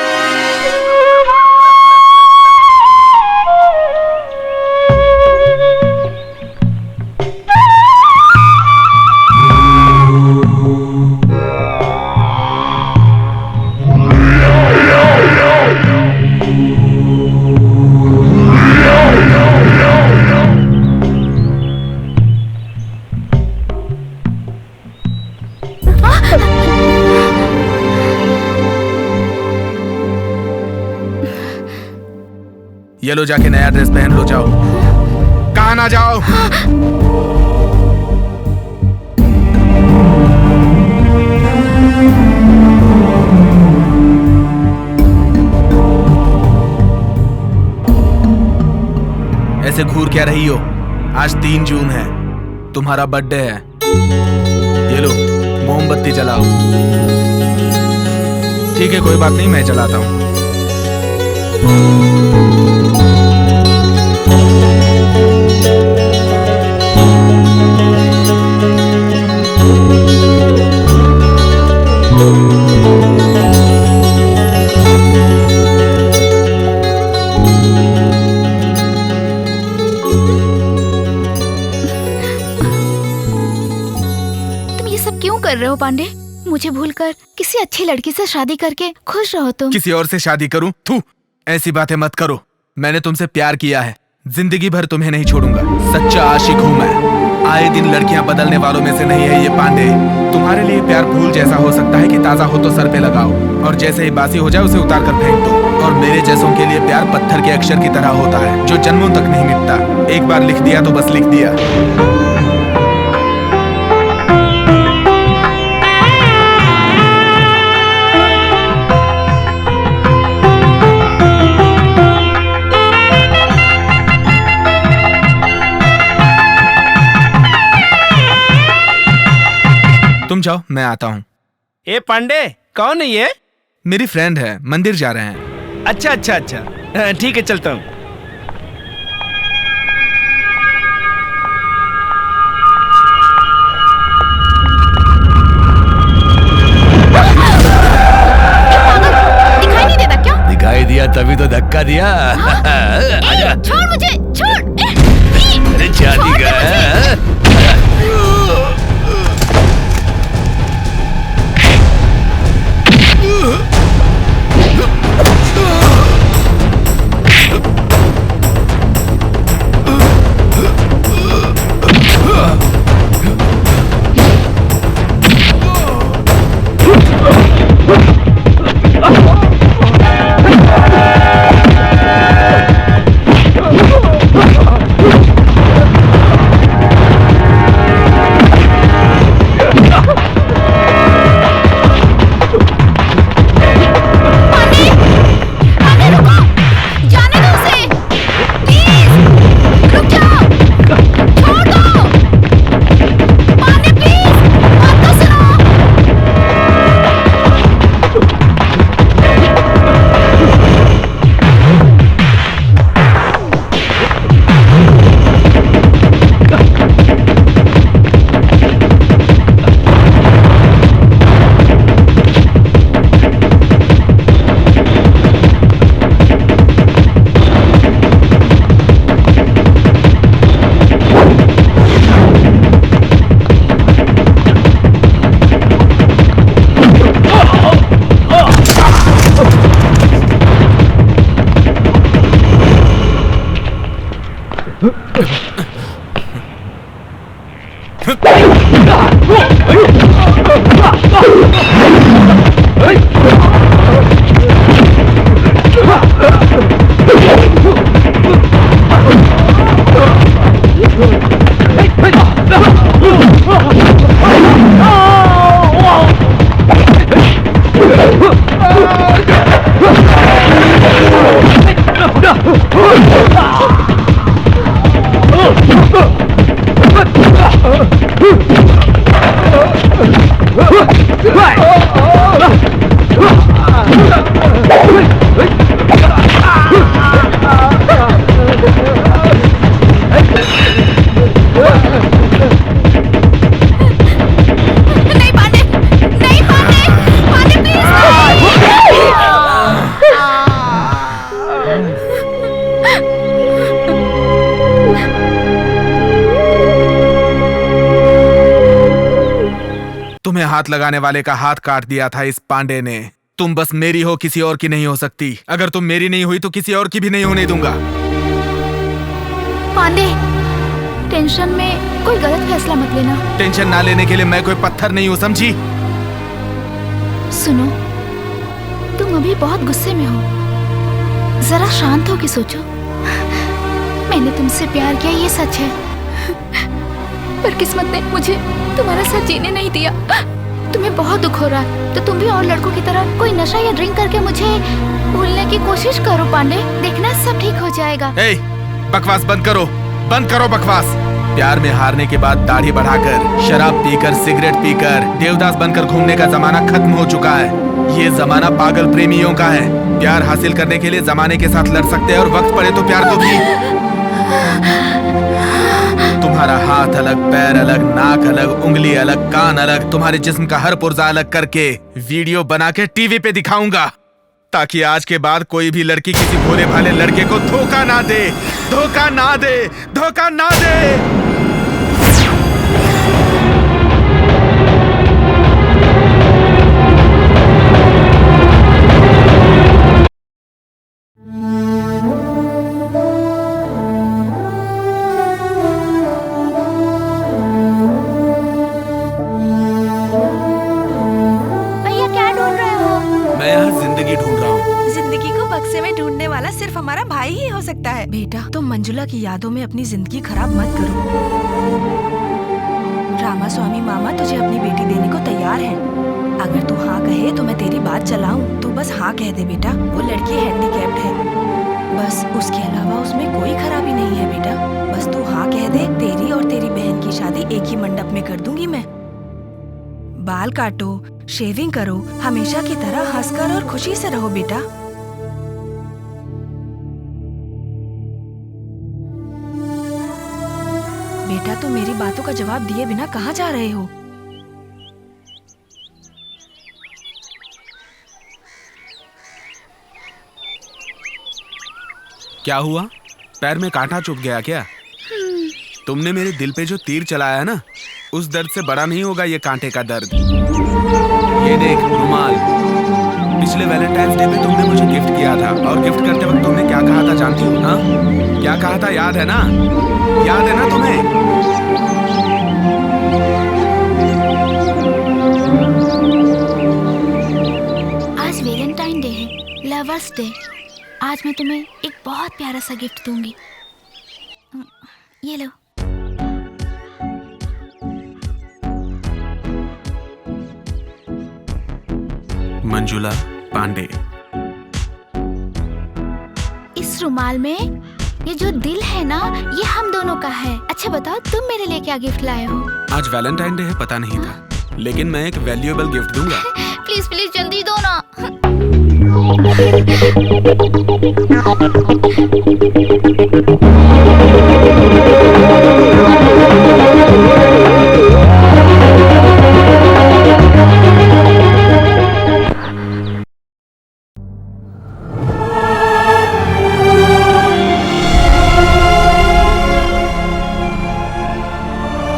ये लो, जाके नया ड्रेस पहन लो, जाओ। कहाँ ना जाओ। ऐसे घूर क्या रही हो? आज 3 जून है, तुम्हारा बर्थडे है। ये लो, मोमबत्ती जलाओ। ठीक है, कोई बात नहीं, मैं जलाता हूँ। तुम ये सब क्यों कर रहे हो पांडे? मुझे भूलकर किसी अच्छी लड़की से शादी करके खुश रहो तुम। किसी और से शादी करूं? थू, ऐसी बातें मत करो। मैंने तुमसे प्यार किया है, जिंदगी भर तुम्हें नहीं छोड़ूंगा। सच्चा आशिक हूं मैं। आए दिन लड़कियां बदलने वालों में से नहीं है ये पांडे। तुम्हारे लिए प्यार फूल जैसा हो सकता है कि ताजा हो तो सर पे लगाओ और जैसे ही बासी हो जाए उसे उतार कर फेंक दो। और मेरे जैसों के लिए प्यार पत्थर के अक्षर की तरह होता है जो जन्मों तक नहीं मिटता। एक बार लिख दिया तो बस लिख दिया। तुम जाओ, मैं आता हूँ। ए पांडे, कौन है ये? मेरी फ्रेंड है, मंदिर जा रहे हैं। अच्छा अच्छा अच्छा, ठीक है, चलता हूँ। दिखाई नहीं देता क्या? दिखाई दिया तभी तो धक्का दिया। आजा। छोड़ मुझे, छोड़। अरे शादी का तुम्हें हाथ लगाने वाले का हाथ काट दिया था इस पांडे ने। तुम बस मेरी हो, किसी और की नहीं हो सकती। अगर तुम मेरी नहीं हुई तो किसी और की भी नहीं होने दूंगा। पांडे, टेंशन में कोई गलत फैसला मत लेना। टेंशन ना लेने के लिए मैं कोई पत्थर नहीं हूँ, समझी? सुनो, तुम अभी बहुत गुस्से में हो, जरा शांत हो के सोचो। मैंने तुमसे प्यार किया, ये सच है, पर किस्मत ने मुझे तुम्हारा साथ जीने नहीं दिया। तुम्हें बहुत दुख हो रहा है तो तुम भी और लड़कों की तरह कोई नशा या ड्रिंक करके मुझे भूलने की कोशिश करो पांडे, देखना सब ठीक हो जाएगा। बकवास बंद करो, बंद करो बकवास। प्यार में हारने के बाद दाढ़ी बढ़ाकर, शराब पीकर, सिगरेट पीकर, देवदास बनकर घूमने का जमाना खत्म हो चुका है। ये जमाना पागल प्रेमियों का है। प्यार हासिल करने के लिए जमाने के साथ लड़ सकते हैं और वक्त पड़े तो प्यार को भी। तुम्हारा हाथ अलग, पैर अलग, नाक अलग, उंगली अलग, कान अलग, तुम्हारे जिस्म का हर पुर्जा अलग करके वीडियो बना के टीवी पे दिखाऊंगा, ताकि आज के बाद कोई भी लड़की किसी भोले भाले लड़के को धोखा ना दे, धोखा ना दे, धोखा ना दे। सिर्फ हमारा भाई ही हो सकता है। बेटा, तुम मंजुला की यादों में अपनी जिंदगी खराब मत करो। रामास्वामी मामा तुझे अपनी बेटी देने को तैयार है। अगर तू हाँ कहे तो मैं तेरी बात चलाऊं। तू बस हाँ कह दे बेटा। वो लड़की हैंडीकैप्ड है, बस उसके अलावा उसमें कोई खराबी नहीं है बेटा। बस तू हाँ कह दे, तेरी और तेरी बहन की शादी एक ही मंडप में कर दूंगी मैं। बाल काटो, शेविंग करो, हमेशा की तरह हंसकर और खुशी से रहो बेटा। बेटा, तुम मेरी बातों का जवाब दिए बिना कहाँ जा रहे हो? क्या हुआ? पैर में कांटा चुभ गया क्या? तुमने मेरे दिल पे जो तीर चलाया है ना, उस दर्द से बड़ा नहीं होगा ये कांटे का दर्द। ये देख रुमाल, पिछले वैलेंटाइंस डे पे तुमने मुझे गिफ्ट किया था, और गिफ्ट करते वक्त तुमने क्या कहा था जानती हो? हाँ, क्या कहा था याद है ना? याद है ना तुम्हें? आज वैलेंटाइन डे है, लवर्स डे। आज मैं तुम्हें एक बहुत प्यारा सा गिफ्ट दूंगी। ये लो। मंजुला पांडे। इस रुमाल में ये जो दिल है ना, ये हम दोनों का है। अच्छा बताओ, तुम मेरे लिए क्या गिफ्ट लाए हो? आज वैलेंटाइन डे है, पता नहीं था, लेकिन मैं एक वैल्यूएबल गिफ्ट दूंगा। प्लीज प्लीज जल्दी दो ना।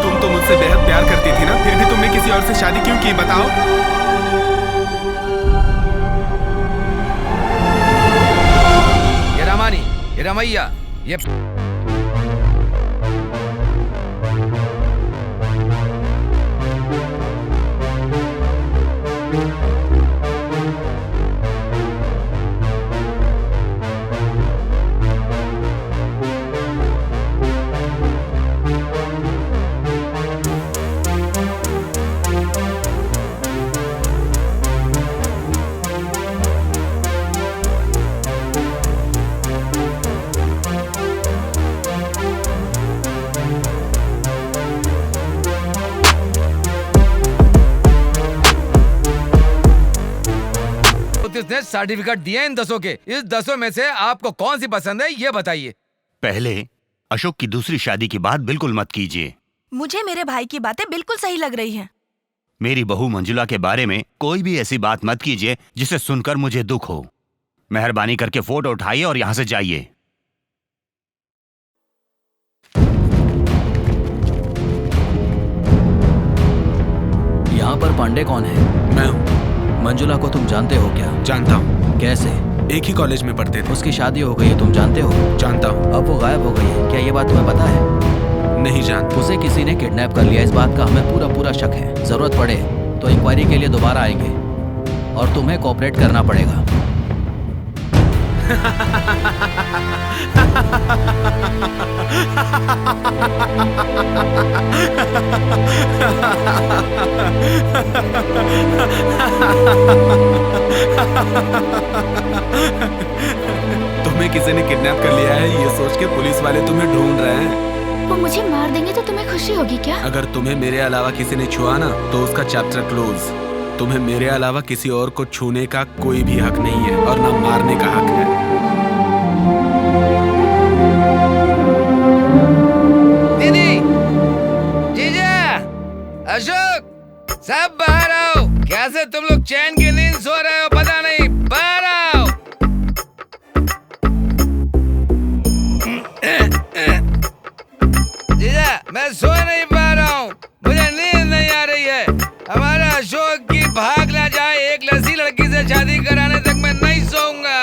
तुम तो मुझसे बेहद प्यार करती थी ना, फिर भी तुमने किसी और से शादी क्यों की, बताओ? ये रामानी, ये रमैया, ये ने सर्टिफिकेट दिए इन 10 के। इस 10 में से आपको कौन सी पसंद है ये बताइए। पहले अशोक की दूसरी शादी की बात बिल्कुल मत कीजिए। मुझे मेरे भाई की बातें बिल्कुल सही लग रही हैं। मेरी बहू मंजुला के बारे में कोई भी ऐसी बात मत कीजिए जिसे सुनकर मुझे दुख हो। मेहरबानी करके फोटो उठाइए और यहां से जाइए। यहाँ पर पांडे कौन है? मैं हूँ। मंजुला को तुम जानते हो क्या? जानता हूँ। कैसे? एक ही कॉलेज में पढ़ते थे। उसकी शादी हो गई है, तुम जानते हो? जानता हूँ। अब वो गायब हो गई है, क्या ये बात तुम्हें पता है? नहीं जानता। उसे किसी ने किडनैप कर लिया, इस बात का हमें पूरा शक है। जरूरत पड़े तो इंक्वायरी के लिए दोबारा आएंगे और तुम्हें कोऑपरेट करना पड़ेगा। तुम्हें किसी ने किडनैप कर लिया है ये सोच के पुलिस वाले तुम्हें ढूंढ रहे हैं। वो मुझे मार देंगे तो तुम्हें खुशी होगी क्या? अगर तुम्हें मेरे अलावा किसी ने छुआ ना तो उसका चैप्टर क्लोज। तुम्हें मेरे अलावा किसी और को छूने का कोई भी हक नहीं है और ना मारने का हक है। दीदी, जीजा, अशोक, सब बाहर आओ। कैसे तुम लोग चैन की नींद सो रहे हो पता नहीं, बाहर आओ। जीजा, मैं सो नहीं पा रहा हूँ, मुझे नींद नहीं आ रही है। हमारा अशोक की भाग ना जाए, एक लड़की लड़की से शादी कराने तक मैं नहीं सोऊंगा।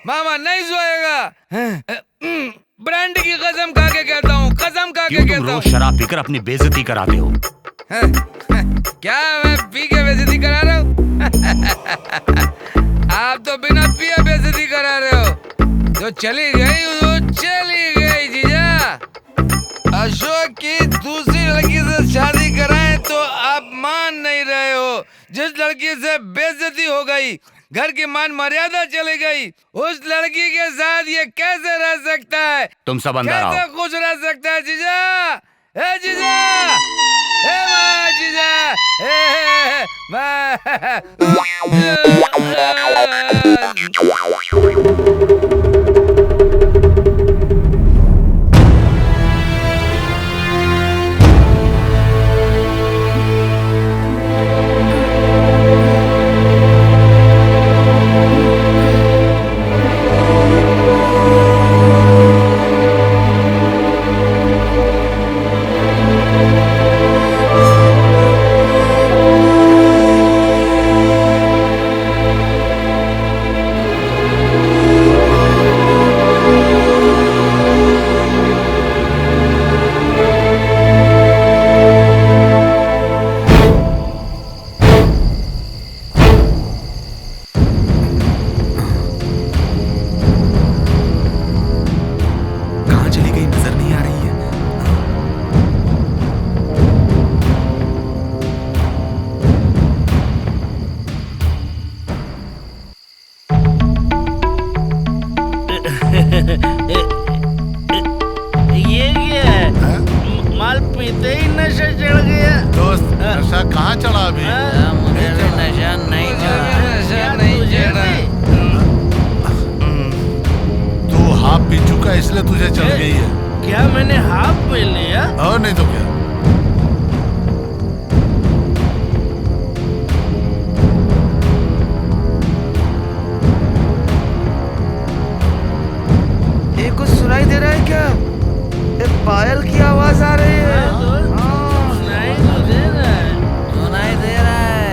मामा नहीं सोएगा। ब्रांड की कसम खा के कहता हूँ, कसम खा के क्यों तुम कहता हूँ। रोज शराब पीकर अपनी बेइज्जती कराते हो? क्या मैं पी के बेइज्जती करा रहा हूँ? आप तो बिना पिए बेइज्जती करा रहे हो। जो चली गई वो चली गई जीजा। अशोक की दूसरी लड़की से शादी कराएं तो आप मान नहीं रहे हो। जिस लड़की से बेइज्जती हो गई, घर की मान मर्यादा चली गई, उस लड़की के साथ ये कैसे रह सकता है? तुम सब अंदर आओ। कैसे खुश रह सकता है जीजा? ए जीजा, ए माँ जीजा, ए ये क्या है? माल पीते ही नशा चढ़ गया। दोस्त, नशा कहाँ चढ़ा अभी? मुझे भी नशा नहीं नशा नहीं चढ़ा। तू हाफ पी चुका इसलिए तुझे चढ़ गई है। क्या मैंने हाफ पी लिया? और नहीं तो क्या। ये कुछ सुनाई दे रहा है क्या? ये पायल की आवाज आ रही है। सुनाई तो दे रहा है। सुनाई दे रहा है।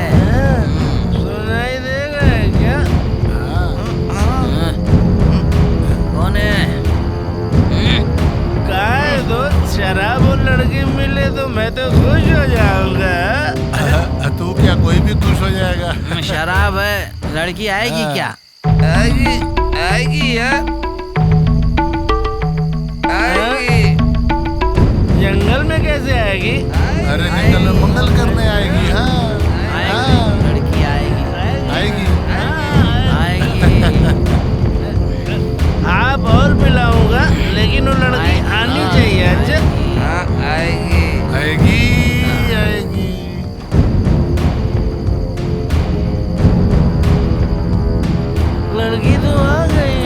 सुनाई दे रहा है क्या? कौन है? काय दो शराब और लड़की मिले तो मैं तो खुश हो जाऊंगा। तू क्या, कोई भी खुश हो जाएगा। शराब है, लड़की आएगी क्या? आएगी, आएगी यार, आएगी। जंगल में कैसे आएगी? अरे जंगल में मंगल करने आएगी। हाँ, लड़की आएगी। आएगी। आप और पिलाऊंगा, लेकिन वो लड़की आनी चाहिए। अच्छा, हाँ आएगी, आएगी, आएगी। लड़की तो आ गई।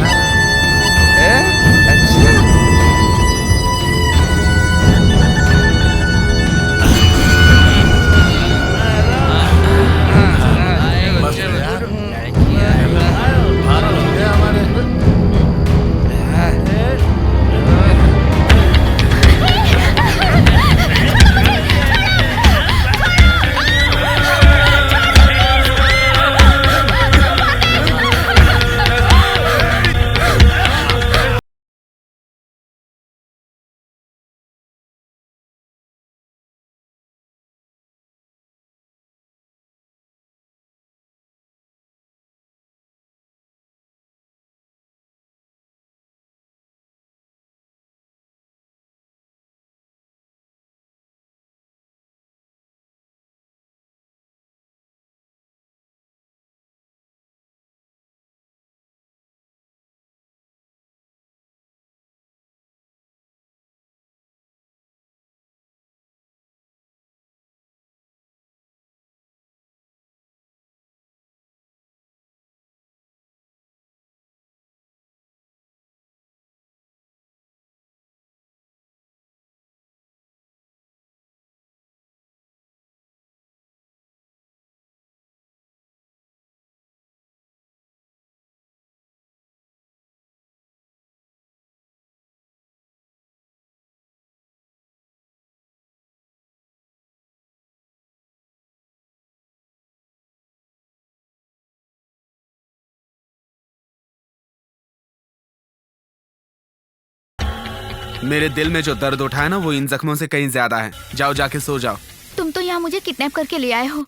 मेरे दिल में जो दर्द उठा है ना, वो इन जख्मों से कहीं ज्यादा है। जाओ, जाके सो जाओ। तुम तो यहाँ मुझे किडनैप करके ले आए हो,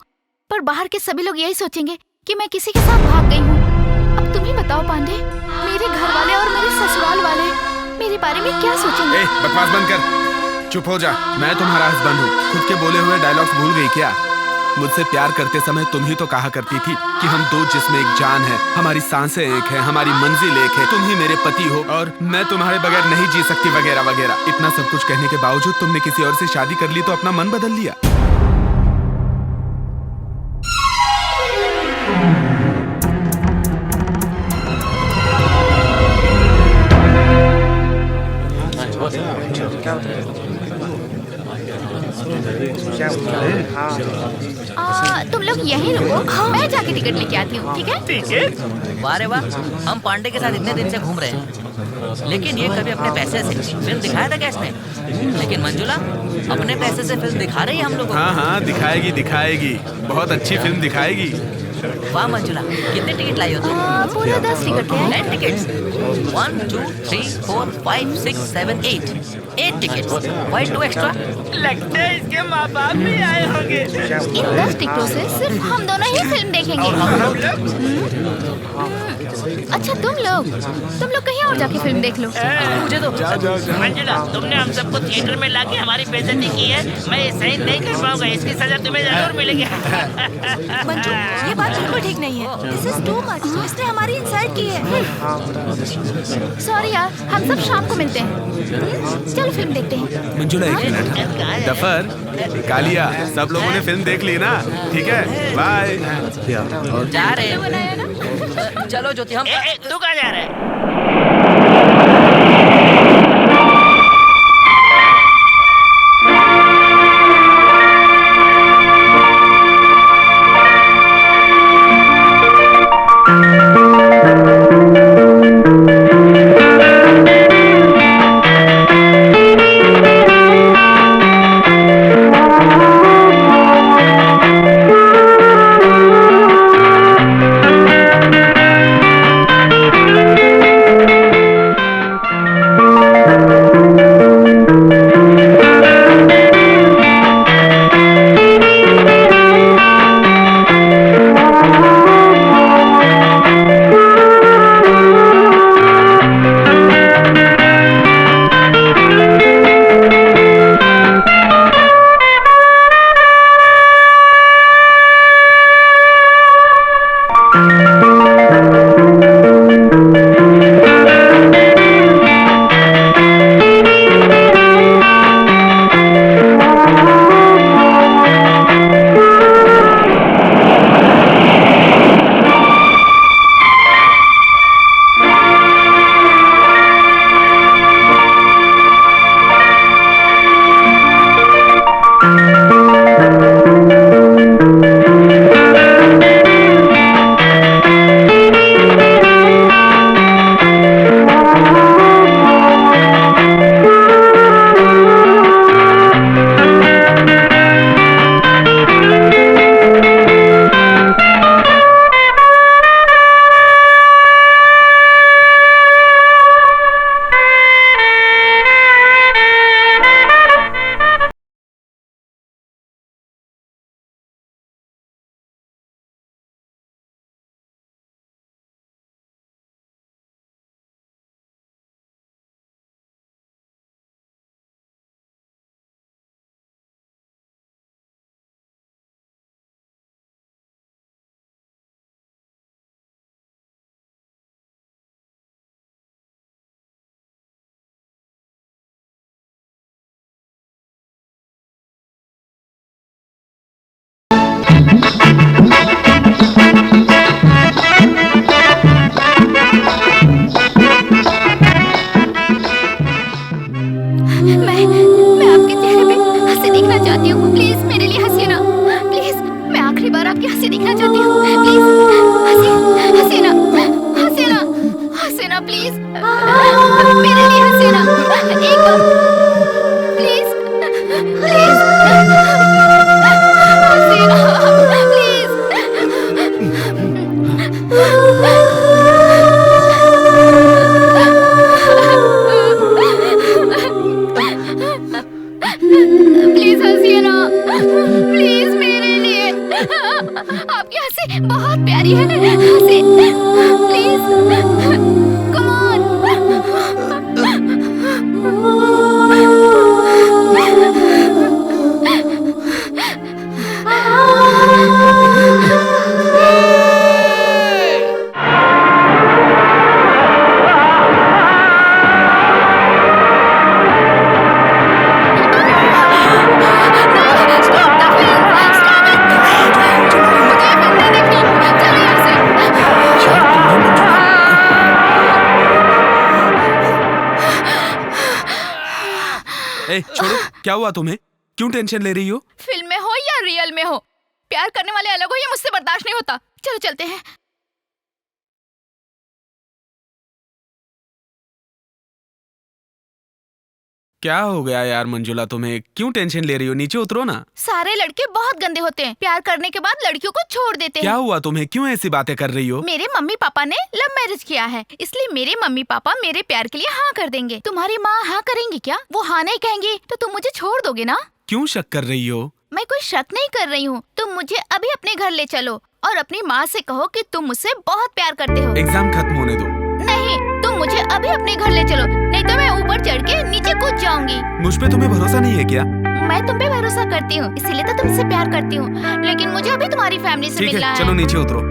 पर बाहर के सभी लोग यही सोचेंगे कि मैं किसी के साथ भाग गई हूँ। अब तुम ही बताओ पांडे, मेरे घर वाले और मेरे ससुराल वाले मेरे बारे में क्या सोचेंगे? बकवास बंद कर, चुप हो जा। मैं तुम्हारा हस्बैंड हूँ। खुद के बोले हुए डायलॉग्स भूल गई क्या? मुझसे प्यार करते समय तुम ही तो कहा करती थी कि हम दो जिस्म एक जान है, हमारी सांसें एक है, हमारी मंजिल एक है, तुम ही मेरे पति हो और मैं तुम्हारे बगैर नहीं जी सकती, वगैरह वगैरह। इतना सब कुछ कहने के बावजूद तुमने किसी और से शादी कर ली तो अपना मन बदल लिया। तुम लोग यहीं रुको, मैं जाके टिकट लेके आती हूँ, ठीक है? टिकट? वाह रे वाह, हम पांडे के साथ इतने दिन से घूम रहे हैं, लेकिन ये कभी अपने पैसे से फिल्म दिखाया था क्या इसने? लेकिन मंजुला अपने पैसे से फिल्म दिखा रही है हम लोगों को। हाँ, दिखाएगी दिखाएगी, बहुत अच्छी फिल्म दिखाएगी। वाह मंजुला, कितने टिकट लाई हो तुम? पूरे 10 टिकट हैं। 10 टिकट्स? 1 2 3 4 5 6 7 8 टिकट्स। Why 2 extra? लगता है इसके माँ बाप भी आए होंगे। इन 10 टिकटों से सिर्फ हम दोनों ही फिल्म देखेंगे। अच्छा तुम लोग कहीं और जाके फिल्म देख लो। मुझे तो मंजुला, तुमने हम सबको थिएटर में लाके हमारी बेइज्जती की है। मैं ये सही नहीं कर पाऊंगा, इसकी सजा तुम्हें जरूर मिलेगी। मंजू, ये बात बिल्कुल ठीक नहीं है। This is too much. इसने हमारी इंसल्ट की है। सॉरी यार, हम सब शाम को मिलते हैं। चलो फिल्म देखते हैं। मंजुला एक मिनट। दफर, कालिया, सब लोगों ने फिल्म देख ली ना? ठीक है, बाय। जा रहे चलो ज्योति, हम तू कहाँ जा रहा है? आपकी हंसी बहुत प्यारी है। हंसी प्लीज, कम ऑन। छोड़ो, क्या हुआ तुम्हें? क्यों टेंशन ले रही हो? फिल्म में हो या रियल में हो, प्यार करने वाले अलग हो, ये मुझसे बर्दाश्त नहीं होता। चलो चलते हैं। क्या हो गया यार मंजुला, तुम्हें क्यों टेंशन ले रही हो? नीचे उतरो ना। सारे लड़के बहुत गंदे होते हैं, प्यार करने के बाद लड़कियों को छोड़ देते हैं। क्या हुआ तुम्हें? क्यों ऐसी बातें कर रही हो? मेरे मम्मी पापा ने लव मैरिज किया है, इसलिए मेरे मम्मी पापा मेरे प्यार के लिए हाँ कर देंगे। तुम्हारी माँ हाँ करेंगी क्या? वो हाँ नहीं कहेंगी तो तुम मुझे छोड़ दोगे ना? क्यों शक कर रही हो? मैं कोई शक नहीं कर रही हूँ। तुम मुझे अभी अपने घर ले चलो और अपनी माँ से कहो कि तुम मुझसे बहुत प्यार करते हो। एग्जाम खत्म होने दो। नहीं, तुम मुझे अभी अपने घर ले चलो, नहीं तो मैं ऊपर चढ़ के नीचे कूद जाऊंगी। मुझ पे तुम्हें भरोसा नहीं है क्या? मैं तुम पे भरोसा करती हूँ, इसीलिए तो तुमसे प्यार करती हूँ, लेकिन मुझे अभी तुम्हारी फैमिली से मिलना है। चलो नीचे उतरो।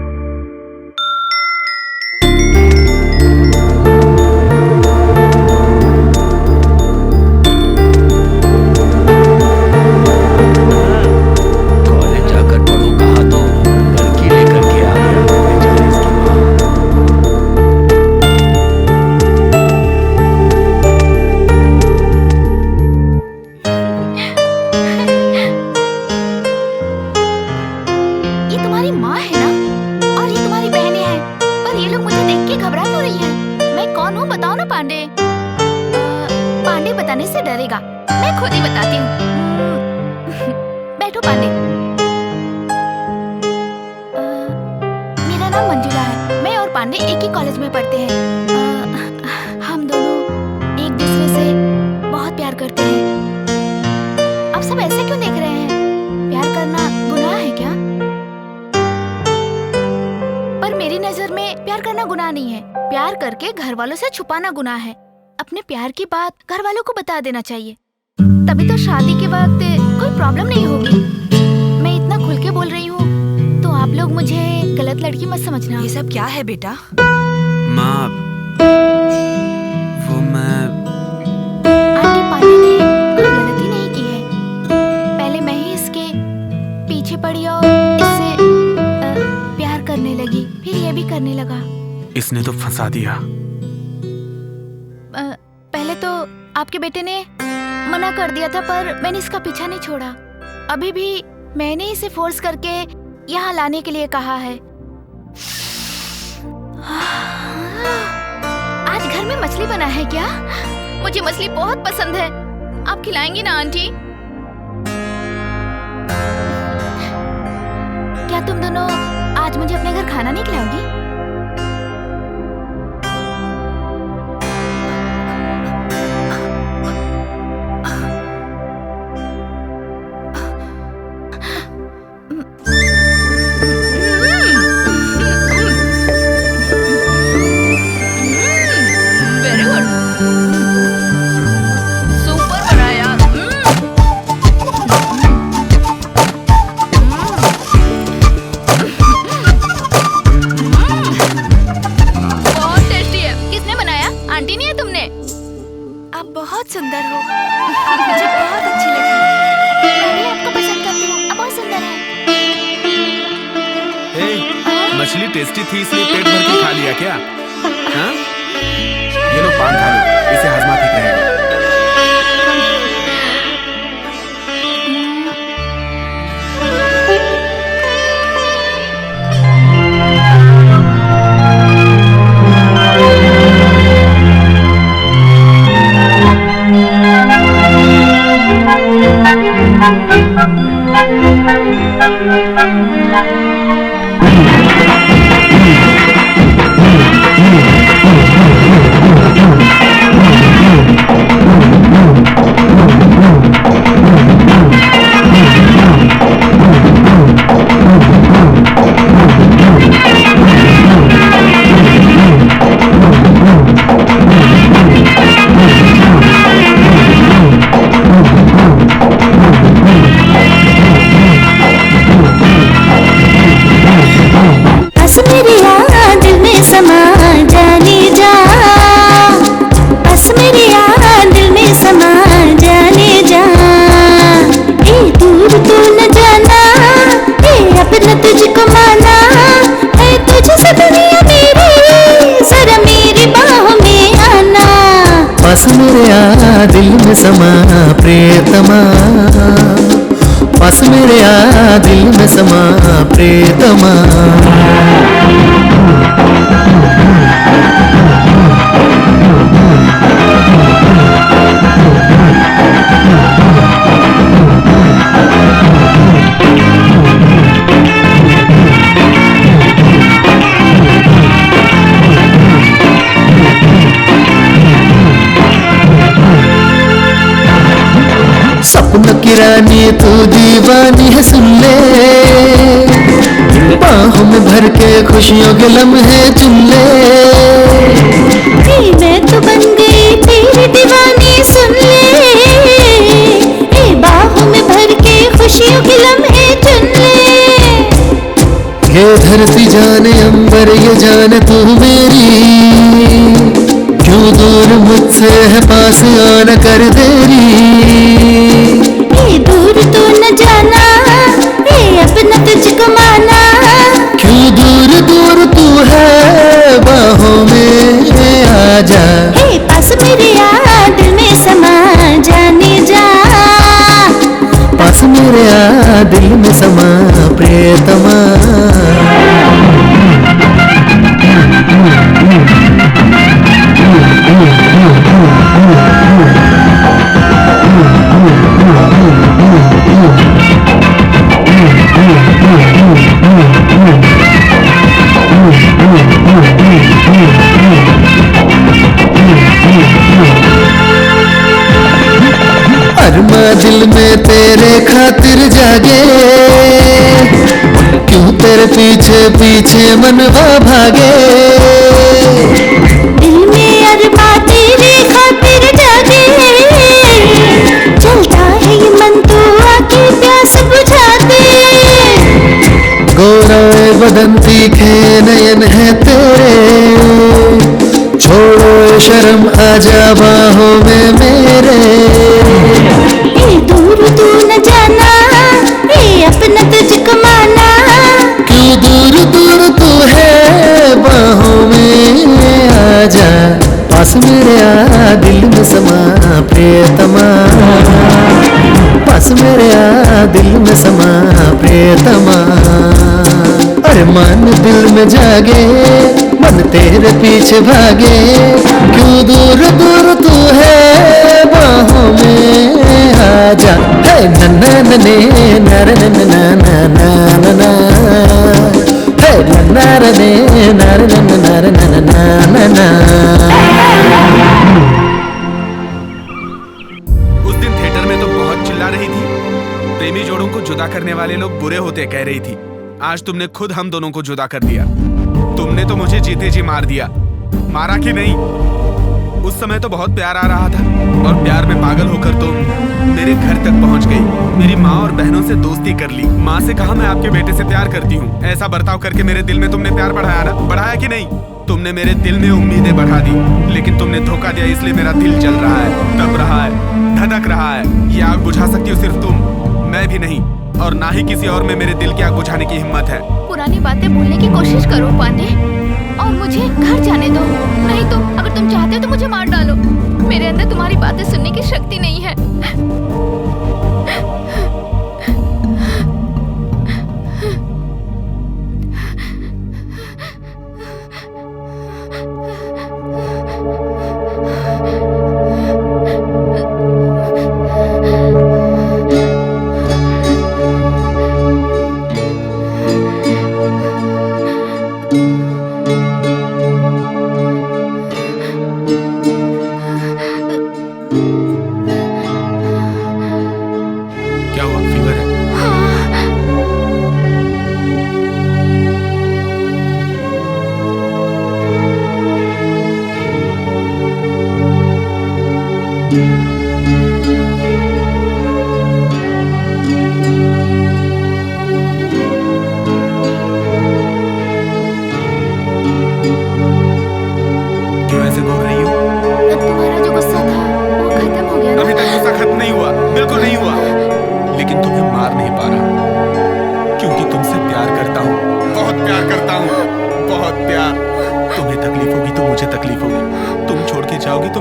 छुपाना गुनाह है। अपने प्यार की बात घर वालों को बता देना चाहिए, तभी तो शादी के वक्त कोई प्रॉब्लम नहीं होगी। मैं इतना खुल के बोल रही हूँ तो आप लोग मुझे गलत लड़की मत समझना। ये सब क्या है बेटा? माँ, वो मैं आंटी पांडे ने कोई गलती नहीं की है। पहले मैं ही इसके पीछे पड़ी और इससे प्यार करने लगी, फिर ये भी करने लगा। इसने तो फंसा दिया। पहले तो आपके बेटे ने मना कर दिया था, पर मैंने इसका पीछा नहीं छोड़ा। अभी भी मैंने इसे फोर्स करके यहाँ लाने के लिए कहा है। आज घर में मछली बना है क्या? मुझे मछली बहुत पसंद है। आप खिलाएंगी ना आंटी? क्या तुम दोनों आज मुझे अपने घर खाना नहीं खिलाओगी? मछली टेस्टी थी इसलिए पेट भर के खा लिया क्या? हाँ? ये लो पान खा लो, इसे हजमा ठीक रहेगा। तुझको माना है, तुझसे दुनिया मेरी, जरा मेरी बाहों में आना। पास मेरे आ दिल में समा प्रियतमा, पास मेरे आ दिल में समा प्रियतमा। सपन की रानी तू दीवानी है, सुन ले बाहों में भर के खुशियों के लम्हे चुन ले। मैं तो बन गई तेरी दीवानी, सुन ले बाहों में भर के खुशियों के लम्हे चुन ले। ये धरती जाने अंबर ये जाने तू मेरी, क्यों दूर मुझसे है पास आना कर देरी। ये दूर तू न जाना, ये अपना तुझको माना। क्यों दूर दूर तू है बाहों में आजा, हे पास मेरे आ दिल में समा जाने जा। पास मेरे आ दिल में समा प्रियतमा। अरमा दिल में तेरे खातिर जागे, क्यों तेरे पीछे पीछे मनवा भागे। दिल में अरमा तेरे खातिर जागे, चलता है ये मन तो आके प्यास बुझा दे। गोरा बदन तीखे नयन है तेरे, छोड़ो शर्म आजा बाहों में मेरे। ये दूर तू न जाना, ये अपना तुझको माना। क्यों दूर दूर तू है बाहों में आजा, पास मेरे आ दिल में समा प्रियतमा। पास मेरे आ दिल में समा प्रियतमा। अरे मन दिल में जागे, मन तेरे पीछे भागे। क्यों दूर दूर तू है बाहों में आजा, है नन्ना नने नर नन्ना नाना ना, है नन्ना रने नर नर नन्ना ना। उस दिन थिएटर में तो बहुत चिल्ला रही थी, प्रेमी जोड़ों को जुदा करने वाले लोग बुरे होते कह रही थी। आज तुमने खुद हम दोनों को जुदा कर दिया। तुमने तो मुझे जीते जी मार दिया। मारा कि नहीं? उस समय तो बहुत प्यार आ रहा था, और प्यार में पागल होकर तुम मेरे घर तक पहुंच गई। मेरी माँ और बहनों से दोस्ती कर ली। माँ से कहा मैं आपके बेटे से प्यार करती हूँ। ऐसा बर्ताव करके मेरे दिल में तुमने प्यार बढ़ाया ना? बढ़ाया कि नहीं? तुमने मेरे दिल में उम्मीदें बढ़ा दी, लेकिन तुमने धोखा दिया, इसलिए मेरा दिल जल रहा है, तप रहा है, धधक रहा है। ये आग बुझा सकती हो सिर्फ तुम, मैं भी नहीं, और ना ही किसी और में मेरे दिल की आग बुझाने की हिम्मत है। पुरानी बातें भूलने की कोशिश करो पांडे, और मुझे घर जाने दो। नहीं तो अगर तुम चाहते हो तो मुझे मार डालो। मेरे अंदर तुम्हारी बातें सुनने की शक्ति नहीं है।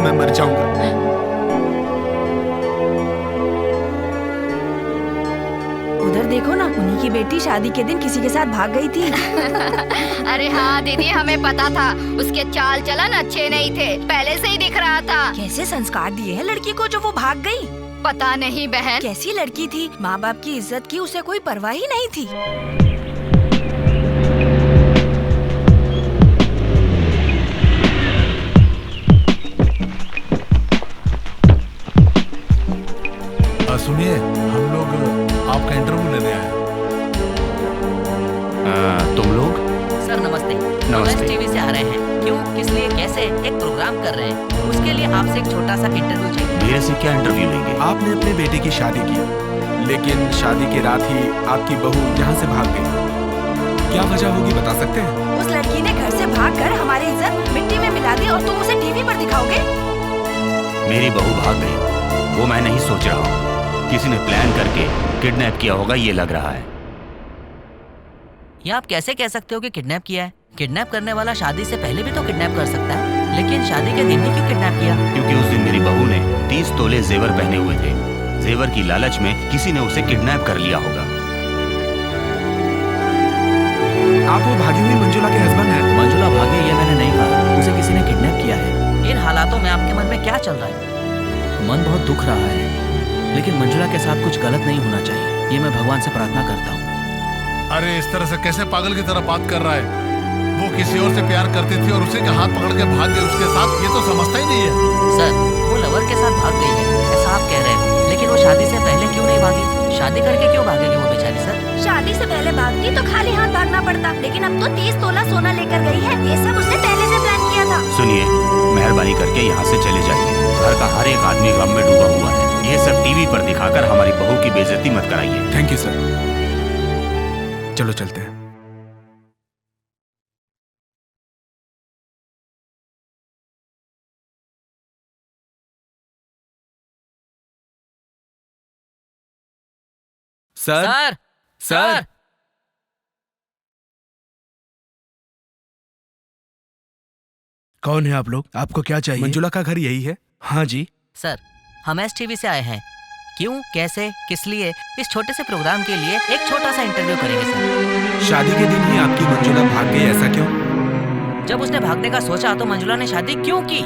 मैं मर जाऊंगा। उधर देखो ना, उन्हीं की बेटी शादी के दिन किसी के साथ भाग गई थी। अरे हाँ दीदी, हमें पता था उसके चाल चलन अच्छे नहीं थे, पहले से ही दिख रहा था। कैसे संस्कार दिए हैं लड़की को जो वो भाग गई? पता नहीं बहन, कैसी लड़की थी, माँ बाप की इज्जत की उसे कोई परवाह ही नहीं थी। सुनिए, हम लोग आपका इंटरव्यू लेने आए। तुम लोग? सर नमस्ते। नमस्ते। टीवी से आ रहे हैं। क्यों, किस लिए, कैसे एक प्रोग्राम कर रहे हैं, उसके लिए आपसे एक छोटा सा इंटरव्यू चाहिए। मेरे से क्या इंटरव्यू लेंगे? आपने अपने बेटे की शादी की, लेकिन शादी की रात ही आपकी बहू यहाँ से भाग गई। क्या वजह होगी बता सकते हैं? उस लड़की ने घर से भागकर हमारी इज्जत मिट्टी में मिला दी और तुम उसे टीवी पर दिखाओगे? मेरी बहू भाग गई, वो मैं नहीं सोच रहा हूँ। किसी ने प्लान करके किडनैप किया होगा, ये लग रहा है। ये आप कैसे कह सकते हो कि किडनैप किया है? किडनैप करने वाला शादी से पहले भी तो किडनैप कर सकता है, लेकिन शादी के दिन ही क्यों किडनैप किया? क्योंकि उस दिन मेरी बहू ने 30 तोले जेवर पहने हुए थे। जेवर की लालच में किसी ने उसे किडनैप कर लिया होगा। आप वो भागी हुई मंजुला के हस्बैंड हैं? मंजुला भागी ये मैंने नहीं कहा, उसे किसी ने किडनैप किया है। इन हालातों में आपके मन में क्या चल रहा है? मन बहुत दुख रहा है, लेकिन मंजुला के साथ कुछ गलत नहीं होना चाहिए, ये मैं भगवान से प्रार्थना करता हूँ। अरे इस तरह से कैसे पागल की तरह बात कर रहा है? वो किसी और से प्यार करती थी और उसी का हाथ पकड़ के भाग गई उसके साथ, ये तो समझता ही नहीं है। सर, वो लवर के साथ भाग गई है ऐसा आप कह रहे हो, लेकिन वो शादी से पहले क्यों नहीं भागी? शादी करके क्यों भागेगी वो बेचारी? सर, शादी से पहले भागती तो खाली हाथ भागना पड़ता, लेकिन अब तो 30 तोला सोना लेकर गई है। ये सब उसने पहले से प्लान किया था। सुनिए, मेहरबानी करके यहाँ से चले जाइए। घर का हर एक आदमी गम में डूबा हुआ है। ये सब टीवी पर दिखाकर हमारी बहू की बेइज्जती मत कराइए। Thank you sir. चलो चलते हैं। सर, सर, सर, कौन है आप लोग? आपको क्या चाहिए? मंजुला का घर यही है? हाँ जी। सर, हम एसटीवी से आए हैं। क्यों, कैसे, किस लिए, इस छोटे से प्रोग्राम के लिए एक छोटा सा इंटरव्यू करेंगे सर। शादी के दिन ही आपकी मंजुला भाग गई, ऐसा क्यों? जब उसने भागने का सोचा तो मंजुला ने शादी क्यों की?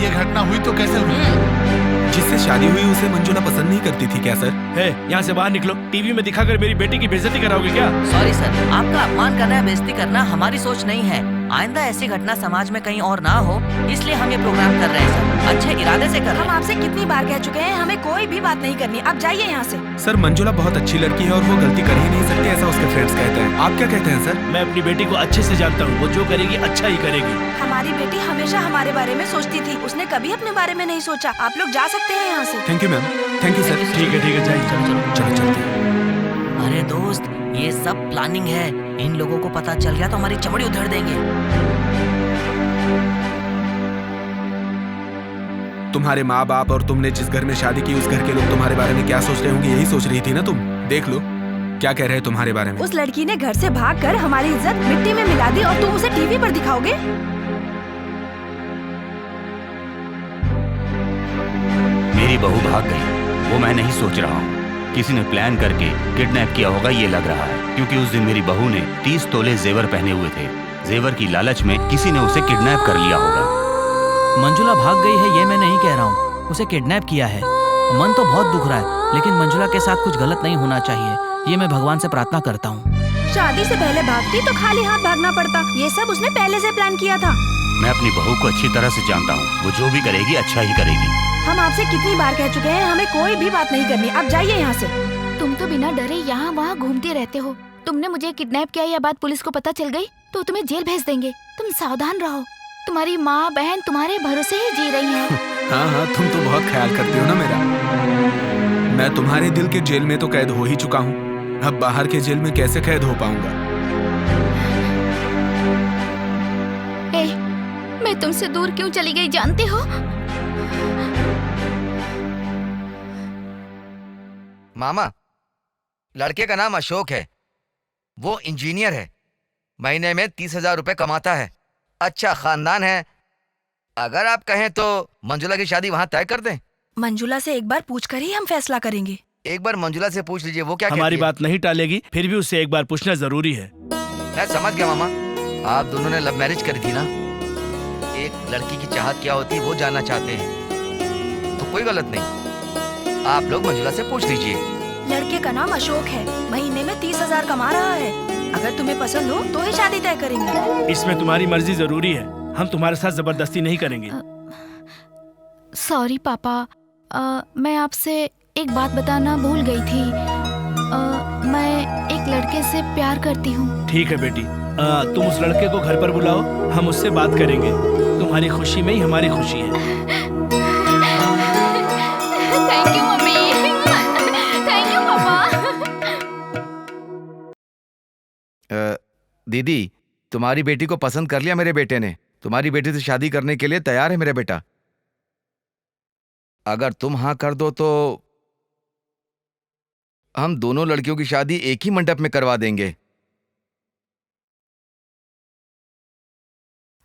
ये घटना हुई तो कैसे हुई? जिससे शादी हुई उसे मंजुला पसंद नहीं करती थी क्या सर? है, यहाँ से बाहर निकलो। टीवी में दिखाकर मेरी बेटी की बेइज्जती कराओगे क्या? सॉरी सर, आपका अपमान करना या बेइज्जती करना हमारी सोच नहीं है। आइंदा ऐसी घटना समाज में कहीं और ना हो, इसलिए हम ये प्रोग्राम कर रहे हैं सर। अच्छे इरादे से कर रहे हैं। हम आपसे कितनी बार कह चुके हैं, हमें कोई भी बात नहीं करनी। अब जाइए यहाँ से। सर, मंजुला बहुत अच्छी लड़की है और वो गलती कर ही नहीं सकती, ऐसा उसके फ्रेंड्स कहते हैं। आप क्या कहते हैं सर? मैं अपनी बेटी को अच्छे से जानता हूँ, वो जो करेगी अच्छा ही करेगी। हमारी बेटी हमेशा हमारे बारे में सोचती थी, उसने कभी अपने बारे में नहीं सोचा। आप लोग जा सकते हैं यहाँ से। Thank you ma'am. Thank you sir. ठीक है जाइए। चलो चलते हैं। अरे दोस्त, ये सब प्लानिंग है। इन लोगों को पता चल गया तो हमारी चमड़ी उधेड़ देंगे। तुम्हारे माँ बाप और तुमने जिस घर में शादी की उस घर के लोग तुम्हारे बारे में क्या सोच रहे होंगे, यही सोच रही थी ना तुम? देख लो क्या कह रहे हैं तुम्हारे बारे में। उस लड़की ने घर से भागकर हमारी इज्जत मिट्टी में मिला दी और तुम उसे टीवी पर दिखाओगे? मेरी बहू भाग गई, वो मैं नहीं सोच रहा हूँ। किसी ने प्लान करके किडनैप किया होगा, ये लग रहा है। क्योंकि उस दिन मेरी बहू ने 30 तोले जेवर पहने हुए थे। जेवर की लालच में किसी ने उसे किडनैप कर लिया होगा। मंजुला भाग गई है ये मैं नहीं कह रहा हूँ, उसे किडनैप किया है। मन तो बहुत दुख रहा है, लेकिन मंजुला के साथ कुछ गलत नहीं होना चाहिए, ये मैं भगवान से प्रार्थना करता हूँ। शादी से पहले भागती तो खाली हाथ भागना पड़ता, ये सब उसने पहले से प्लान किया था। मैं अपनी बहू को अच्छी तरह से जानता हूँ, वो जो भी करेगी अच्छा ही करेगी। हम आपसे कितनी बार कह चुके हैं, हमें कोई भी बात नहीं करनी। अब जाइए यहाँ से। तुम तो बिना डरे यहाँ वहाँ घूमते रहते हो। तुमने मुझे किडनैप किया, यह बात पुलिस को पता चल गई तो तुम्हें जेल भेज देंगे। तुम सावधान रहो, तुम्हारी माँ बहन तुम्हारे भरोसे ही जी रही हैं। हाँ, तुम तो बहुत ख्याल करती हो ना मेरा। मैं तुम्हारे दिल के जेल में तो कैद हो ही चुका हूँ, अब बाहर के जेल में कैसे कैद हो पाऊंगा? मैं तुमसे दूर क्यों चली गई जानते हो? मामा, लड़के का नाम अशोक है, वो इंजीनियर है, महीने में 30,000 रुपए कमाता है, अच्छा खानदान है, अगर आप कहें तो मंजुला की शादी वहाँ तय कर दें। मंजुला से एक बार पूछकर ही हम फैसला करेंगे। एक बार मंजुला से पूछ लीजिए वो क्या हमारी कहती है। बात नहीं टालेगी, फिर भी उससे एक बार पूछना जरूरी है। मैं समझ गया मामा, आप दोनों ने लव मैरिज करी थी ना, एक लड़की की चाहत क्या होती है वो जानना चाहते हैं, तो कोई गलत नहीं, आप लोग मंजुला से पूछ लीजिए। लड़के का नाम अशोक है, महीने में 30,000 कमा रहा है। अगर तुम्हें पसंद हो तो ही शादी तय करेंगे। इसमें तुम्हारी मर्जी जरूरी है, हम तुम्हारे साथ जबरदस्ती नहीं करेंगे। सॉरी पापा, मैं आपसे एक बात बताना भूल गई थी। मैं एक लड़के से प्यार करती हूँ। ठीक है बेटी, तुम उस लड़के को घर पर बुलाओ, हम उससे बात करेंगे। तुम्हारी खुशी में ही हमारी खुशी है। Thank you mummy, thank you पापा। दीदी, तुम्हारी बेटी को पसंद कर लिया मेरे बेटे ने, तुम्हारी बेटी से शादी करने के लिए तैयार है मेरा बेटा। अगर तुम हाँ कर दो तो हम दोनों लड़कियों की शादी एक ही मंडप में करवा देंगे।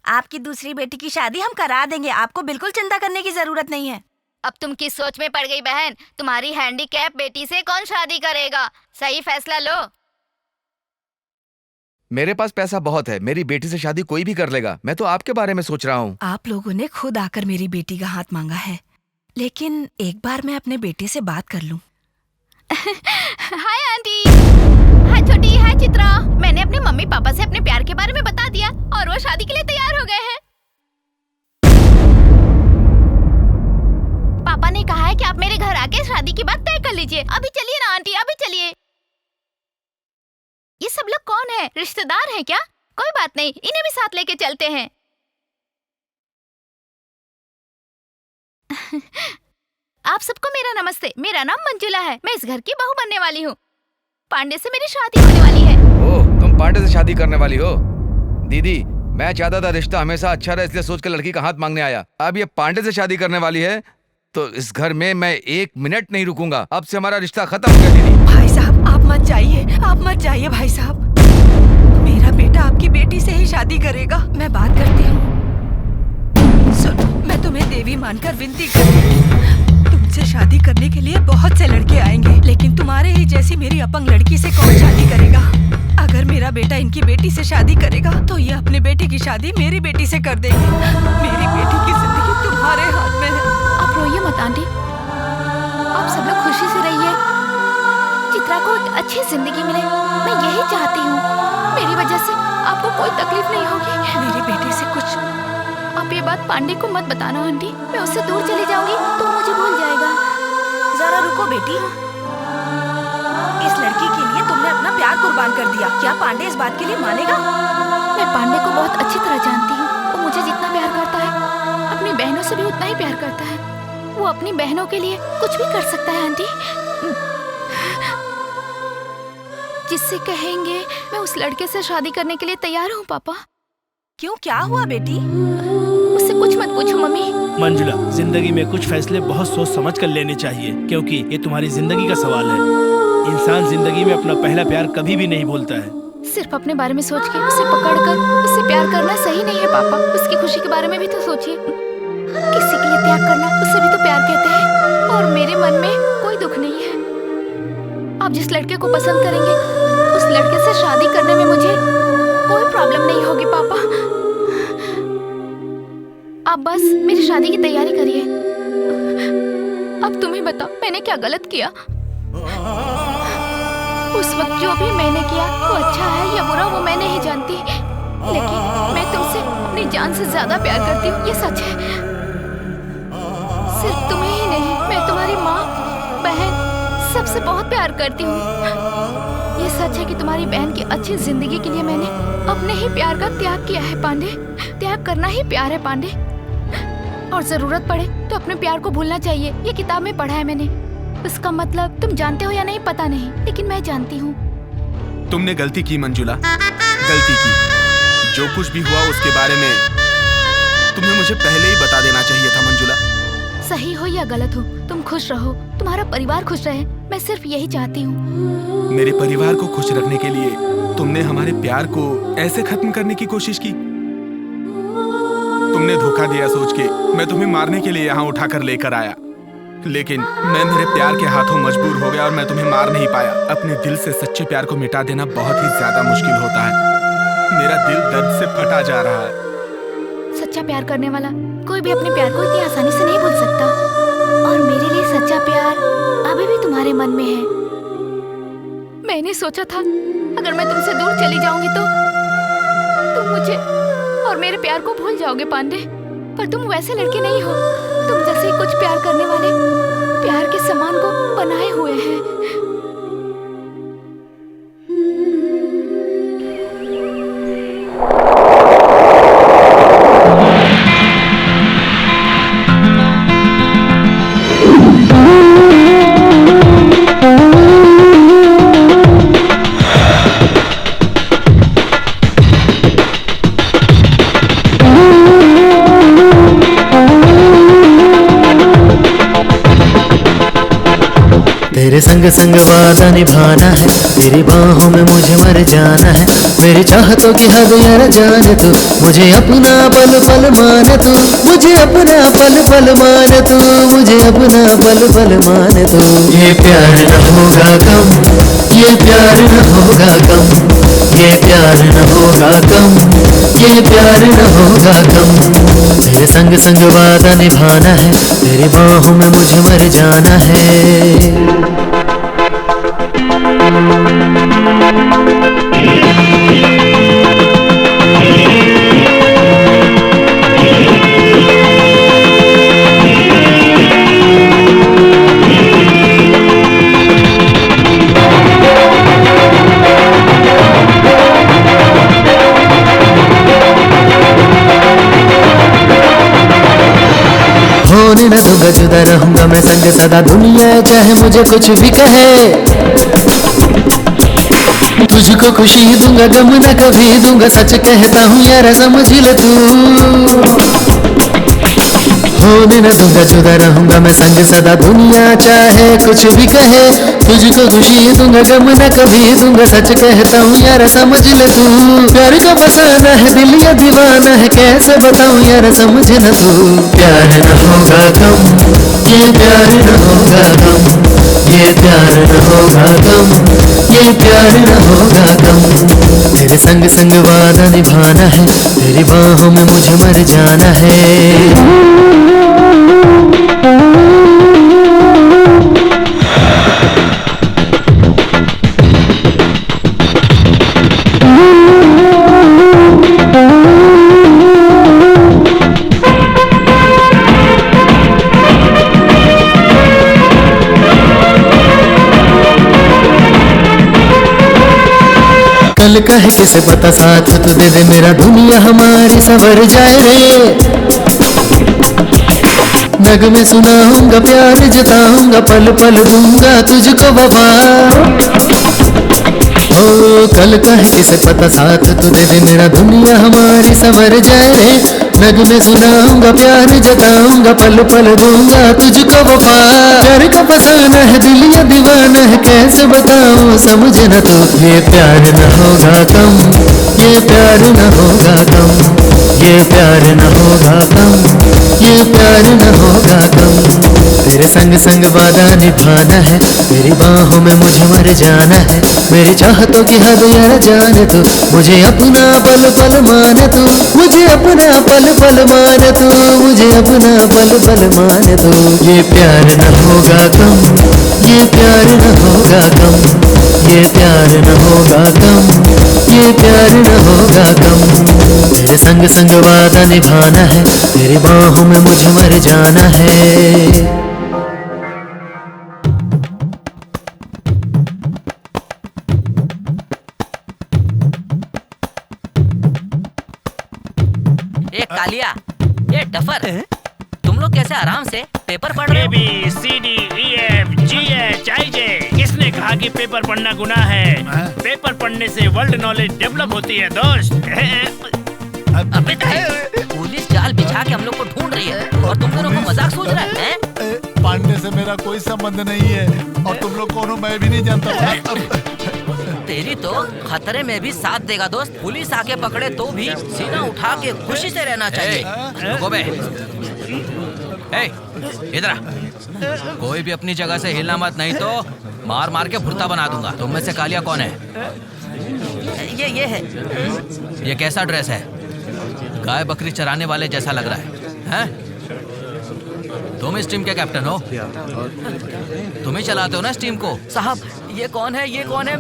आपकी दूसरी बेटी की शादी हम करा देंगे, आपको बिल्कुल चिंता करने की जरूरत नहीं है। अब तुम किस सोच में पड़ गई बहन? तुम्हारी हैंडीकैप बेटी से कौन शादी करेगा? सही फैसला लो। मेरे पास पैसा बहुत है, मेरी बेटी से शादी कोई भी कर लेगा। मैं तो आपके बारे में सोच रहा हूँ। आप लोगों ने खुद आकर मेरी बेटी का हाथ मांगा है, लेकिन एक बार मैं अपने बेटे से बात कर लूं। Hi aunty. हाय छोटी, हाय चित्रा। मैंने अपने मम्मी पापा से अपने प्यार के बारे में बता दिया और वो शादी के लिए तैयार हो गए हैं। पापा ने कहा है कि आप मेरे घर आके शादी की बात तय कर लीजिए। अभी चलिए ना आंटी, अभी चलिए। ये सब लोग कौन है? रिश्तेदार हैं क्या? कोई बात नहीं, इन्हें भी साथ लेके चलते हैं। आप सबको मेरा नमस्ते। मेरा नाम मंजुला है, मैं इस घर की बहू बनने वाली हूँ। पांडे से मेरी शादी होने वाली है। ओह, तुम पांडे से शादी करने वाली हो? दीदी, मैं चाहता था रिश्ता हमेशा अच्छा रहे, इसलिए सोच के लड़की का हाथ मांगने आया। अब ये पांडे से शादी करने वाली है तो इस घर में मैं 1 मिनट नहीं रुकूंगा। अब से हमारा रिश्ता खत्म हो गया। दीदी भाई साहब, आप मत जाइए, आप मत जाइए भाई साहब। मेरा बेटा आपकी बेटी से ही शादी करेगा। मैं बात करती हूँ। सुनो, मैं तुम्हें देवी मानकर विनती करती हूँ। तुमसे शादी करने के लिए बहुत से लड़के आएंगे, लेकिन तुम्हारे ही जैसी मेरी अपंग लड़की से कौन शादी करेगा? अगर मेरा बेटा इनकी बेटी से शादी करेगा तो ये अपनी बेटी की शादी मेरी बेटी से कर देंगे। मेरी बेटी की जिंदगी तुम्हारे हाथ में है। आप रोइए मत आंटी, आप सब लोग खुशी से रहिए। चित्रा को एक अच्छी जिंदगी मिले, मैं यही चाहती हूँ। मेरी वजह से आपको कोई तकलीफ नहीं होगी। मेरी बेटी से कुछ। आप ये बात पांडे को मत बताना आंटी, मैं उससे दूर चली जाऊंगी तो मुझे भूल जाएगा। जरा रुको बेटी, इस लड़की के लिए तुमने अपना प्यार कुर्बान कर दिया, क्या पांडे इस बात के लिए मानेगा? मैं पांडे को बहुत अच्छी तरह जानती हूँ। वो मुझे जितना प्यार करता है, अपनी बहनों से भी उतना ही प्यार करता है। वो अपनी बहनों के लिए कुछ भी कर सकता है आंटी। जिससे कहेंगे मैं उस लड़के से शादी करने के लिए तैयार हूँ। पापा क्यों, क्या हुआ बेटी? उससे कुछ मत पूछो मम्मी। मंजुला, जिंदगी में कुछ फैसले बहुत सोच समझ कर लेने चाहिए, क्योंकि ये तुम्हारी जिंदगी का सवाल है। इंसान जिंदगी में अपना पहला प्यार कभी भी नहीं भूलता है। सिर्फ अपने बारे में सोच के उसे पकड़कर उससे प्यार करना सही नहीं है पापा। उसकी खुशी के बारे में भी तो सोचिए। किसी के लिए त्याग करना, उसे भी तो प्यार कहते हैं। और मेरे मन में कोई दुख नहीं है। आप जिस लड़के को पसंद करेंगे उस लड़के से शादी करने में मुझे कोई प्रॉब्लम नहीं होगी पापा। आप बस मेरी शादी की तैयारी करिए। अब तुम ही बताओ, मैंने क्या गलत किया? उस वक्त जो भी मैंने किया वो अच्छा है या बुरा वो मैं नहीं जानती, लेकिन मैं तुमसे अपनी जान से ज्यादा प्यार करती हूँ, ये सच है। सिर्फ तुम्हें ही नहीं, मैं तुम्हारी माँ, बहन सबसे बहुत प्यार करती हूँ। ये सच है कि तुम्हारी बहन की अच्छी जिंदगी के लिए मैंने अपने ही प्यार का त्याग किया है पांडे। त्याग करना ही प्यार है पांडे। और जरूरत पड़े तो अपने प्यार को भूलना चाहिए। ये किताब में पढ़ा है मैंने। उसका मतलब तुम जानते हो या नहीं पता नहीं, लेकिन मैं जानती हूँ। तुमने गलती की मंजुला, गलती की। जो कुछ भी हुआ उसके बारे में तुम्हें मुझे पहले ही बता देना चाहिए था मंजुला। सही हो या गलत हो, तुम खुश रहो, तुम्हारा परिवार खुश रहे, मैं सिर्फ यही चाहती हूँ। मेरे परिवार को खुश रखने के लिए तुमने हमारे प्यार को ऐसे खत्म करने की कोशिश की। तुम तुमने धोखा दिया सोच के मैं तुम्हें मारने के लिए यहाँ उठाकर लेकर आया, लेकिन मैं मेरे प्यार के हाथों मजबूर हो गया और मैं तुम्हें मार नहीं पाया। अपने दिल से सच्चे प्यार को मिटा देना बहुत ही ज्यादा मुश्किल होता है। मेरा दिल दर्द से फटा जा रहा है। सच्चा प्यार करने वाला कोई भी अपने प्यार को इतनी आसानी से नहीं भूल सकता, और मेरे लिए सच्चा प्यार अभी भी तुम्हारे मन में है। मैंने सोचा था अगर मैं तुमसे दूर चली जाऊंगी तो तुम मुझे और मेरे प्यार को भूल जाओगे पांडे, पर तुम वैसे लड़के नहीं हो। तुम जैसे ही कुछ प्यार करने वाले प्यार के समान को बनाए हुए हैं। तेरे संग संग वादा निभाना है, तेरी बाहों में मुझे मर जाना है। मेरी चाहतों की हद यार जान तू, मुझे अपना पल पल मान तू, मुझे अपना पल पल मान तू, मुझे अपना पल पल मान तू। ये प्यार न होगा कम, ये प्यार न होगा कम, ये प्यार न होगा कम, ये प्यार न होगा कम। तेरे संग संग वादा निभाना है, तेरी बाहों में मुझे मर जाना है। होने न दूंगा जुदा रहूंगा मैं संग सदा, दुनिया चाहे मुझे कुछ भी कहे। तुझको खुशी दूंगा गम न कभी दूंगा, सच कहता हूँ यार समझ ले तू। होने न दूंगा जुदा रहूंगा मैं संग सदा, दुनिया चाहे कुछ भी कहे। तुझको खुशी दूंगा गम न कभी दूंगा, सच कहता हूँ यार समझ ले तू। प्यार का फसाना है दिल या दीवाना है, कैसे बताऊँ यार समझ न तू। प्यार न होगा कम, ये प्यार न होगा कम, ये प्यार न होगा कम, ये प्यार न होगा कम। तेरे संग संग वादा निभाना है, तेरी बाहों में मुझे मर जाना है। कल कहे किसे पता साथ तो दे दे मेरा, दुनिया हमारी संवर जाए रे। नग में सुनाऊंगा प्यार जताऊंगा, पल पल दूंगा तुझको वफा। ओ कल कहे किसे पता साथ तो दे दे मेरा, दुनिया हमारी संवर जाए रे। नग में सुनाऊंगा प्यार जताऊंगा, पल पल दूंगा तुझको वफा। प्यार का फसाना है दिल या दीवाना है, कैसे बताऊं समझ न तू। ये प्यार न होगा कम, ये प्यार न होगा कम, ये प्यार न होगा कम, ये प्यार न होगा कम। तेरे संग संग वादा निभाना है, तेरी बाहों में मुझे मर जाना है। मेरी चाहतों की हद यार जान तू, मुझे अपना पल पल मान तू, मुझे अपना पल पल मान तू, मुझे अपना पल पल मान तू। ये प्यार न होगा कम, ये प्यार न होगा कम, ये प्यार न होगा कम, ये प्यार न होगा कम। तेरे संग संग वादा निभाना है, तेरी बाहों में मुझे मर जाना है। कालिया, ये डफर, तुम लोग कैसे आराम से पेपर पढ़ रहे हो? ABCDEFGHIJ। किसने कहा कि पेपर पढ़ना गुनाह है? पेपर पढ़ने से वर्ल्ड नॉलेज डेवलप होती है दोस्त। अबे पुलिस जाल बिछा के हम लोग को ढूंढ रही है और तुम दोनों को मजाक सोच रहा है? पांडे से मेरा कोई संबंध नहीं है और तुम लोग कौन हो मैं भी नहीं जानता। तेरी तो खतरे में भी साथ देगा दोस्त। पुलिस आके पकड़े तो भी सीना उठा के खुशी से रहना चाहिए। रुको बे, इधर आ। कोई भी अपनी जगह से हिलना मत, नहीं तो मार मार के भुर्ता बना दूंगा। तुम में से कालिया कौन है? ये है। ये कैसा ड्रेस है? गाय बकरी चराने वाले जैसा लग रहा है? तुम इस टीम के कैप्टन हो? तुम ही चलाते हो ना इस टीम को? साहब ये कौन है? ये कौन है?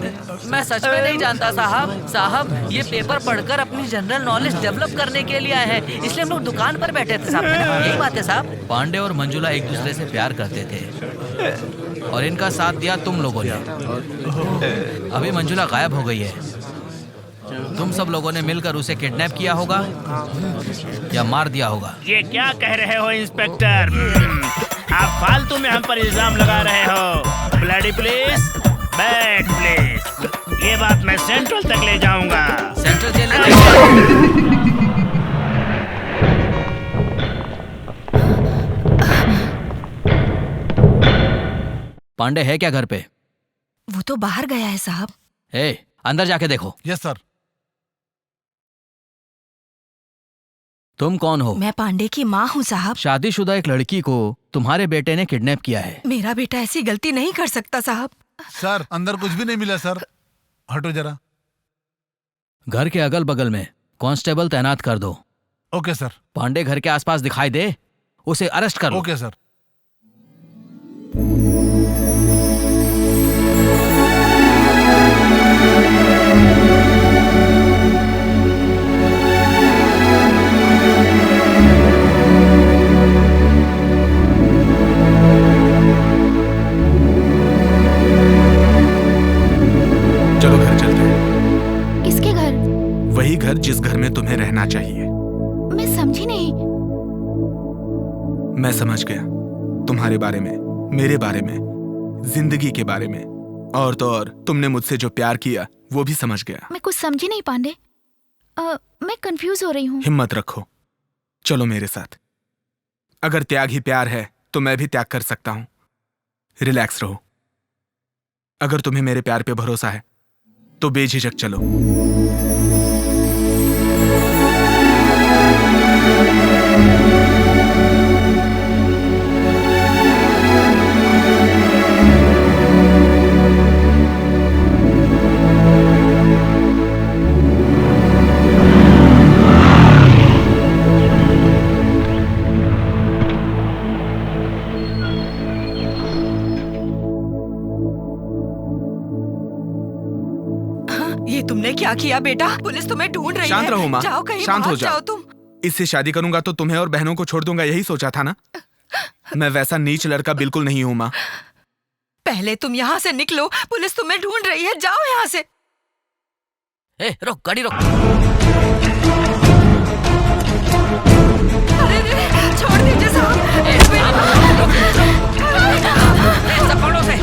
मैं सच में नहीं जानता साहब ये पेपर पढ़कर अपनी जनरल नॉलेज डेवलप करने के लिए आए हैं, इसलिए हम लोग दुकान पर बैठे थे साहब। यही बात है साहब। पांडे और मंजुला एक दूसरे से प्यार करते थे और इनका साथ दिया तुम लोगों ने। अभी मंजुला गायब हो गई है। तुम सब लोगों ने मिलकर उसे किडनैप किया होगा या मार दिया होगा। ये क्या कह रहे हो इंस्पेक्टर? आप फालतू में हम पर इल्जाम लगा रहे हो। ब्लडी पुलिस, बैड पुलिस, ये बात मैं सेंट्रल तक ले जाऊंगा। सेंट्रल जेल पांडे है क्या घर पे? वो तो बाहर गया है साहब। अंदर जाके देखो। Yes sir. तुम कौन हो? मैं पांडे की माँ हूँ साहब। शादीशुदा एक लड़की को तुम्हारे बेटे ने किडनैप किया है। मेरा बेटा ऐसी गलती नहीं कर सकता साहब। सर अंदर कुछ भी नहीं मिला सर। हटो जरा। घर के अगल बगल में कांस्टेबल तैनात कर दो। Okay sir. पांडे घर के आसपास दिखाई दे, उसे अरेस्ट कर लो। Okay sir. चलो घर चलते हैं। किसके घर? वही घर जिस घर में तुम्हें रहना चाहिए। मैं समझी नहीं। मैं समझ गया तुम्हारे बारे में, मेरे बारे में, जिंदगी के बारे में, और तो और तुमने मुझसे जो प्यार किया वो भी समझ गया। मैं कुछ समझी नहीं पांडे। मैं कंफ्यूज हो रही हूँ। हिम्मत रखो, चलो मेरे साथ। अगर त्याग ही प्यार है तो मैं भी त्याग कर सकता हूं। रिलैक्स रहो। अगर तुम्हें मेरे प्यार पे भरोसा है तो बेझिझक चलो। ये तुमने क्या किया बेटा? पुलिस तुम्हें ढूंढ रही है। शांत रहो माँ, जाओ कहीं शांत हो भाग जाओ तुम। इससे शादी करूंगा तो तुम्हें और बहनों को छोड़ दूंगा, यही सोचा था ना? मैं वैसा नीच लड़का बिल्कुल नहीं हूं माँ। पहले तुम यहाँ से निकलो, पुलिस तुम्हें ढूंढ रही है। जाओ यहाँ से। रोक गाड़ी रोक। अरे छोड़ दीजिए साहब। सब पकड़ो उसे।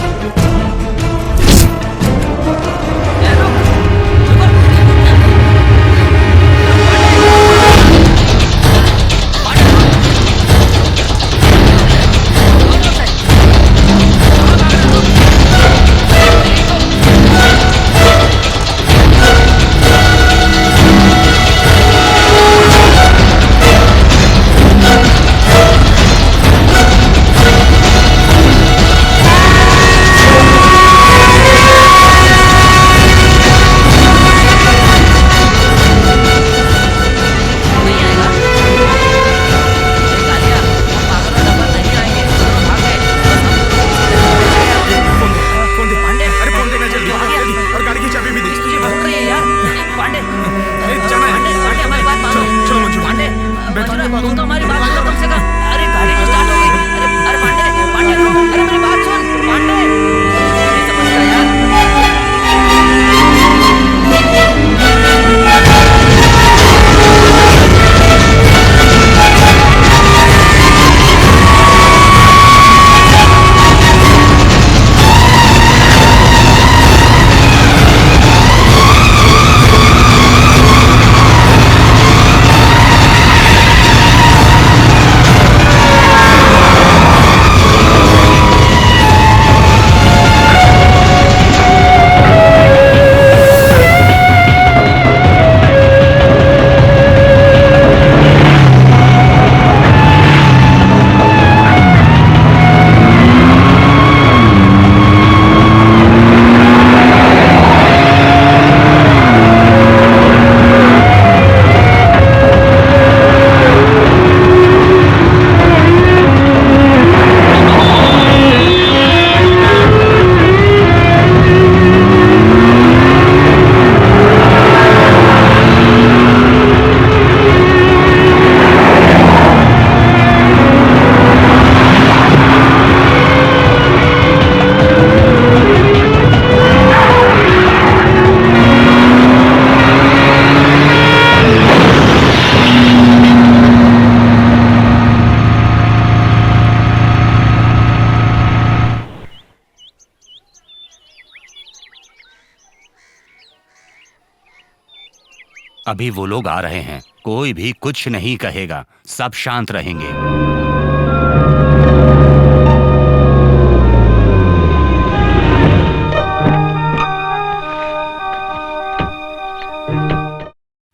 अभी वो लोग आ रहे हैं, कोई भी कुछ नहीं कहेगा, सब शांत रहेंगे।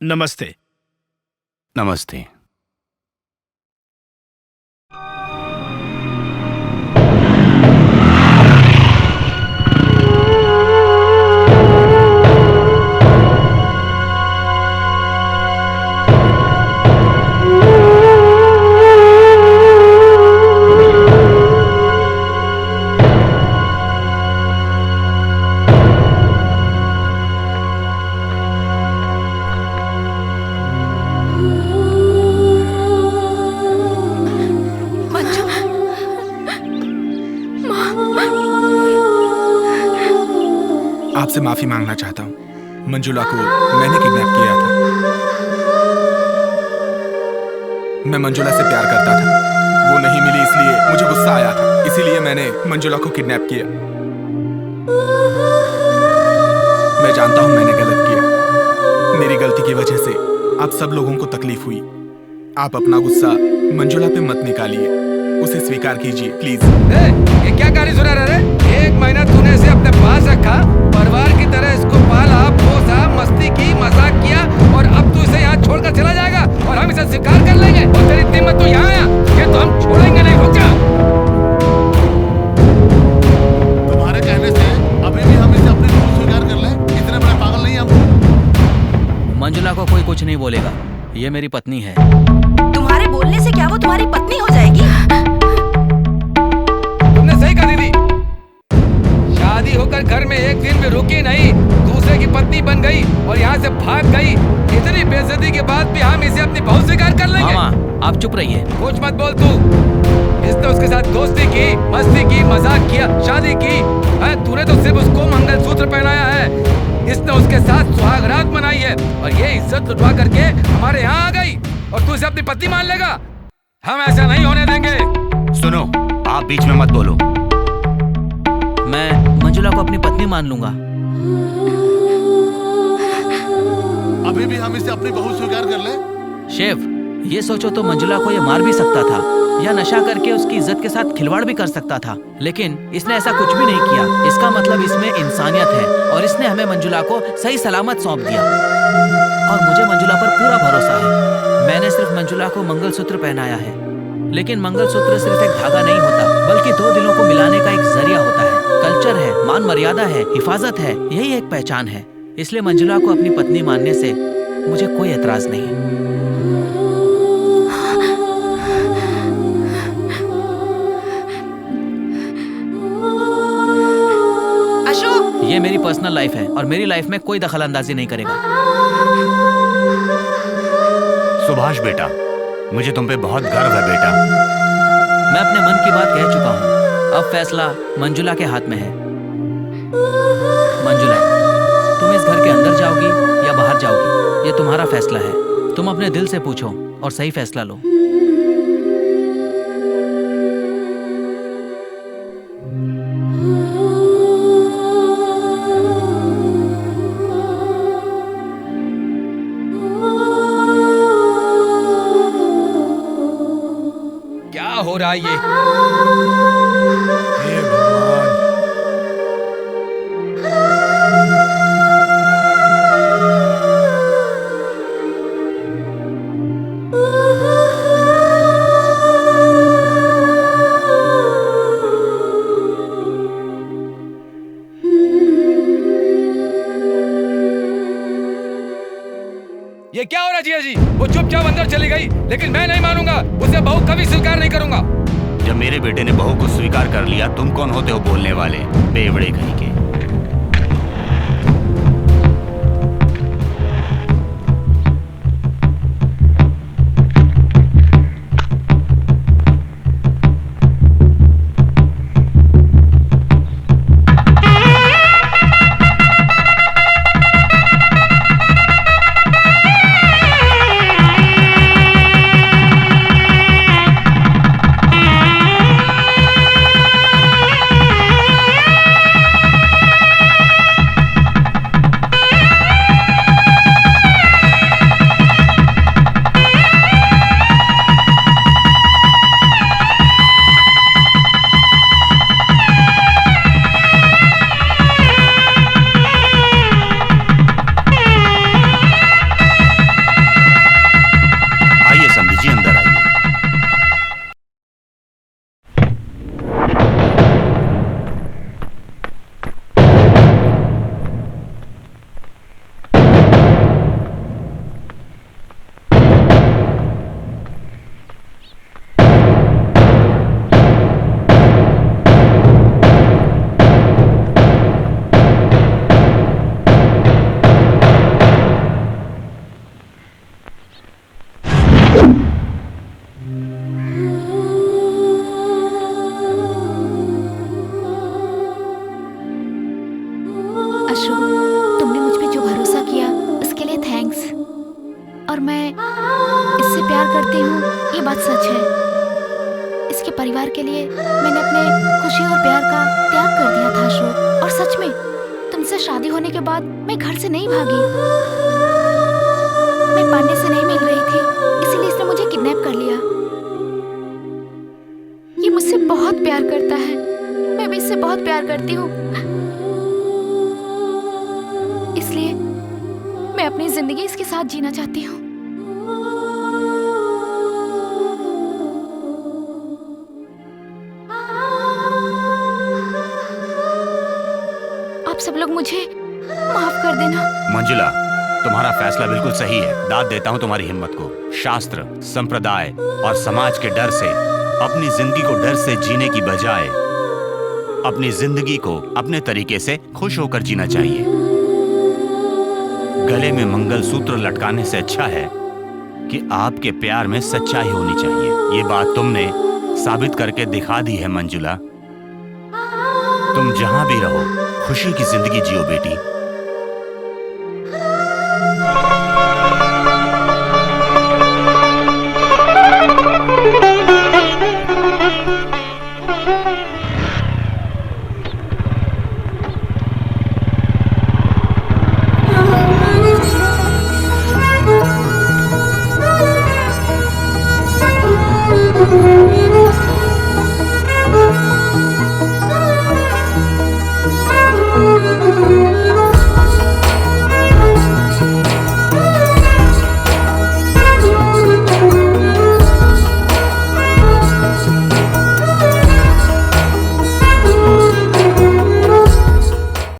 नमस्ते। नमस्ते। आपसे माफी मांगना चाहता हूँ। मंजुला को मैंने किडनैप किया था। मैं मंजुला से प्यार करता था, वो नहीं मिली इसलिए मुझे गुस्सा आया था, इसीलिए मैंने मंजुला को किडनैप किया। मैं जानता हूँ मैंने गलत किया, मेरी गलती की वजह से आप सब लोगों को तकलीफ हुई। आप अपना गुस्सा मंजुला पे मत निकालिए, उसे स्वीकार कीजिए प्लीज। ये क्या कहानी सुना रहा है? 1 महीना तूने इसे अपने पास रखा, परिवार की तरह इसको पाला पोसा, मस्ती की, मजाक किया, और अब तू इसे यहाँ छोड़कर चला जाएगा और हम इसे स्वीकार कर लेंगे? और तेरी इतनी हिम्मत तो यहाँ आया कि तो हम छोड़ेंगे नहीं। रुक जा। तुम्हारे कहने से अभी भी हम इसे अपनी भूल स्वीकार कर लें? इतने बड़े पागल नहीं हम। मंजुला को कोई कुछ नहीं बोलेगा, ये मेरी पत्नी है। तुम्हारे बोलने से क्या वो तुम्हारी पत्नी हो जाएगी? तुमने सही कहा दीदी, शादी होकर घर में एक दिन भी रुकी नहीं, दूसरे की पत्नी बन गई और यहाँ से भाग गई। इतनी बेइज्जती के बाद भी हम इसे अपनी बहू स्वीकार कर लेंगे? मामा आप चुप रहिए। कुछ मत बोल तू। इसने उसके साथ दोस्ती की, मस्ती की, मजाक किया, शादी की। तूने तो सिर्फ उसको मंगलसूत्र पहनाया है, इसने उसके साथ सुहागरात मनाई है और ये इज्जत लुटवा करके हमारे यहाँ आ गई और तू इसे अपनी पत्नी मान लेगा? हम ऐसा नहीं होने देंगे। सुनो, आप बीच में मत बोलो। मैं मंजुला को अपनी पत्नी मान लूंगा। अभी भी हम इसे अपनी बहू स्वीकार कर ले? शेफ, ये सोचो तो मंजुला को ये मार भी सकता था या नशा करके उसकी इज्जत के साथ खिलवाड़ भी कर सकता था, लेकिन इसने ऐसा कुछ भी नहीं किया। इसका मतलब इसमें इंसानियत है और इसने हमें मंजुला को सही सलामत सौंप दिया और मुझे मंजुला पर पूरा भरोसा है। मैंने सिर्फ मंजुला को मंगलसूत्र पहनाया है, लेकिन मंगलसूत्र सिर्फ एक धागा नहीं होता, बल्कि दो दिलों को मिलाने का एक जरिया होता है। कल्चर है, मान मर्यादा है, हिफाजत है, यही एक पहचान है। इसलिए मंजुला को अपनी पत्नी मानने से मुझे कोई एतराज नहीं। अशोक, ये मेरी पर्सनल लाइफ है और मेरी लाइफ में कोई दखल अंदाजी नहीं करेगा। सुभाष बेटा, मुझे तुम पे बहुत गर्व है बेटा। मैं अपने मन की बात कह चुका हूँ, अब फैसला मंजुला के हाथ में है। मंजुला, तुम इस घर के अंदर जाओगी या बाहर जाओगी, ये तुम्हारा फैसला है। तुम अपने दिल से पूछो और सही फैसला लो। क्या हो रहा है ये? हे भगवान। ये क्या हो रहा है जिया जी? वो चुपचाप अंदर चली गई, लेकिन मैं नहीं मानूंगा, उसे बहू कभी स्वीकार नहीं करूंगा। जब मेरे बेटे ने बहू को स्वीकार कर लिया, तुम कौन होते हो बोलने वाले? बेवड़े कहीं के। और मैं इससे प्यार करती हूँ, ये बात सच है। इसके परिवार के लिए मैंने अपने खुशी और प्यार का त्याग कर दिया था अशोक। और सच में तुमसे शादी होने के बाद मैं घर से नहीं भागी। मैं पांडे से नहीं मिल रही थी, इसीलिए इसने मुझे किडनैप कर लिया। ये मुझसे बहुत प्यार करता है, मैं भी इससे बहुत प्यार करती हूँ। इसलिए मैं अपनी जिंदगी इसके साथ जीना चाहती हूँ। आप सब लोग मुझे माफ कर देना। मंजुला, तुम्हारा फैसला बिल्कुल सही है। दाद देता हूँ तुम्हारी हिम्मत को। शास्त्र, संप्रदाय और समाज के डर से अपनी जिंदगी को डर से जीने की बजाय अपनी जिंदगी को अपने तरीके से खुश होकर जीना चाहिए। गले में मंगलसूत्र लटकाने से अच्छा है कि आपके प्यार में सच्चाई होनी चाहिए। ये बात तुमने साबित करके दिखा दी है मंजुला। तुम जहां भी रहो खुशी की जिंदगी जियो बेटी।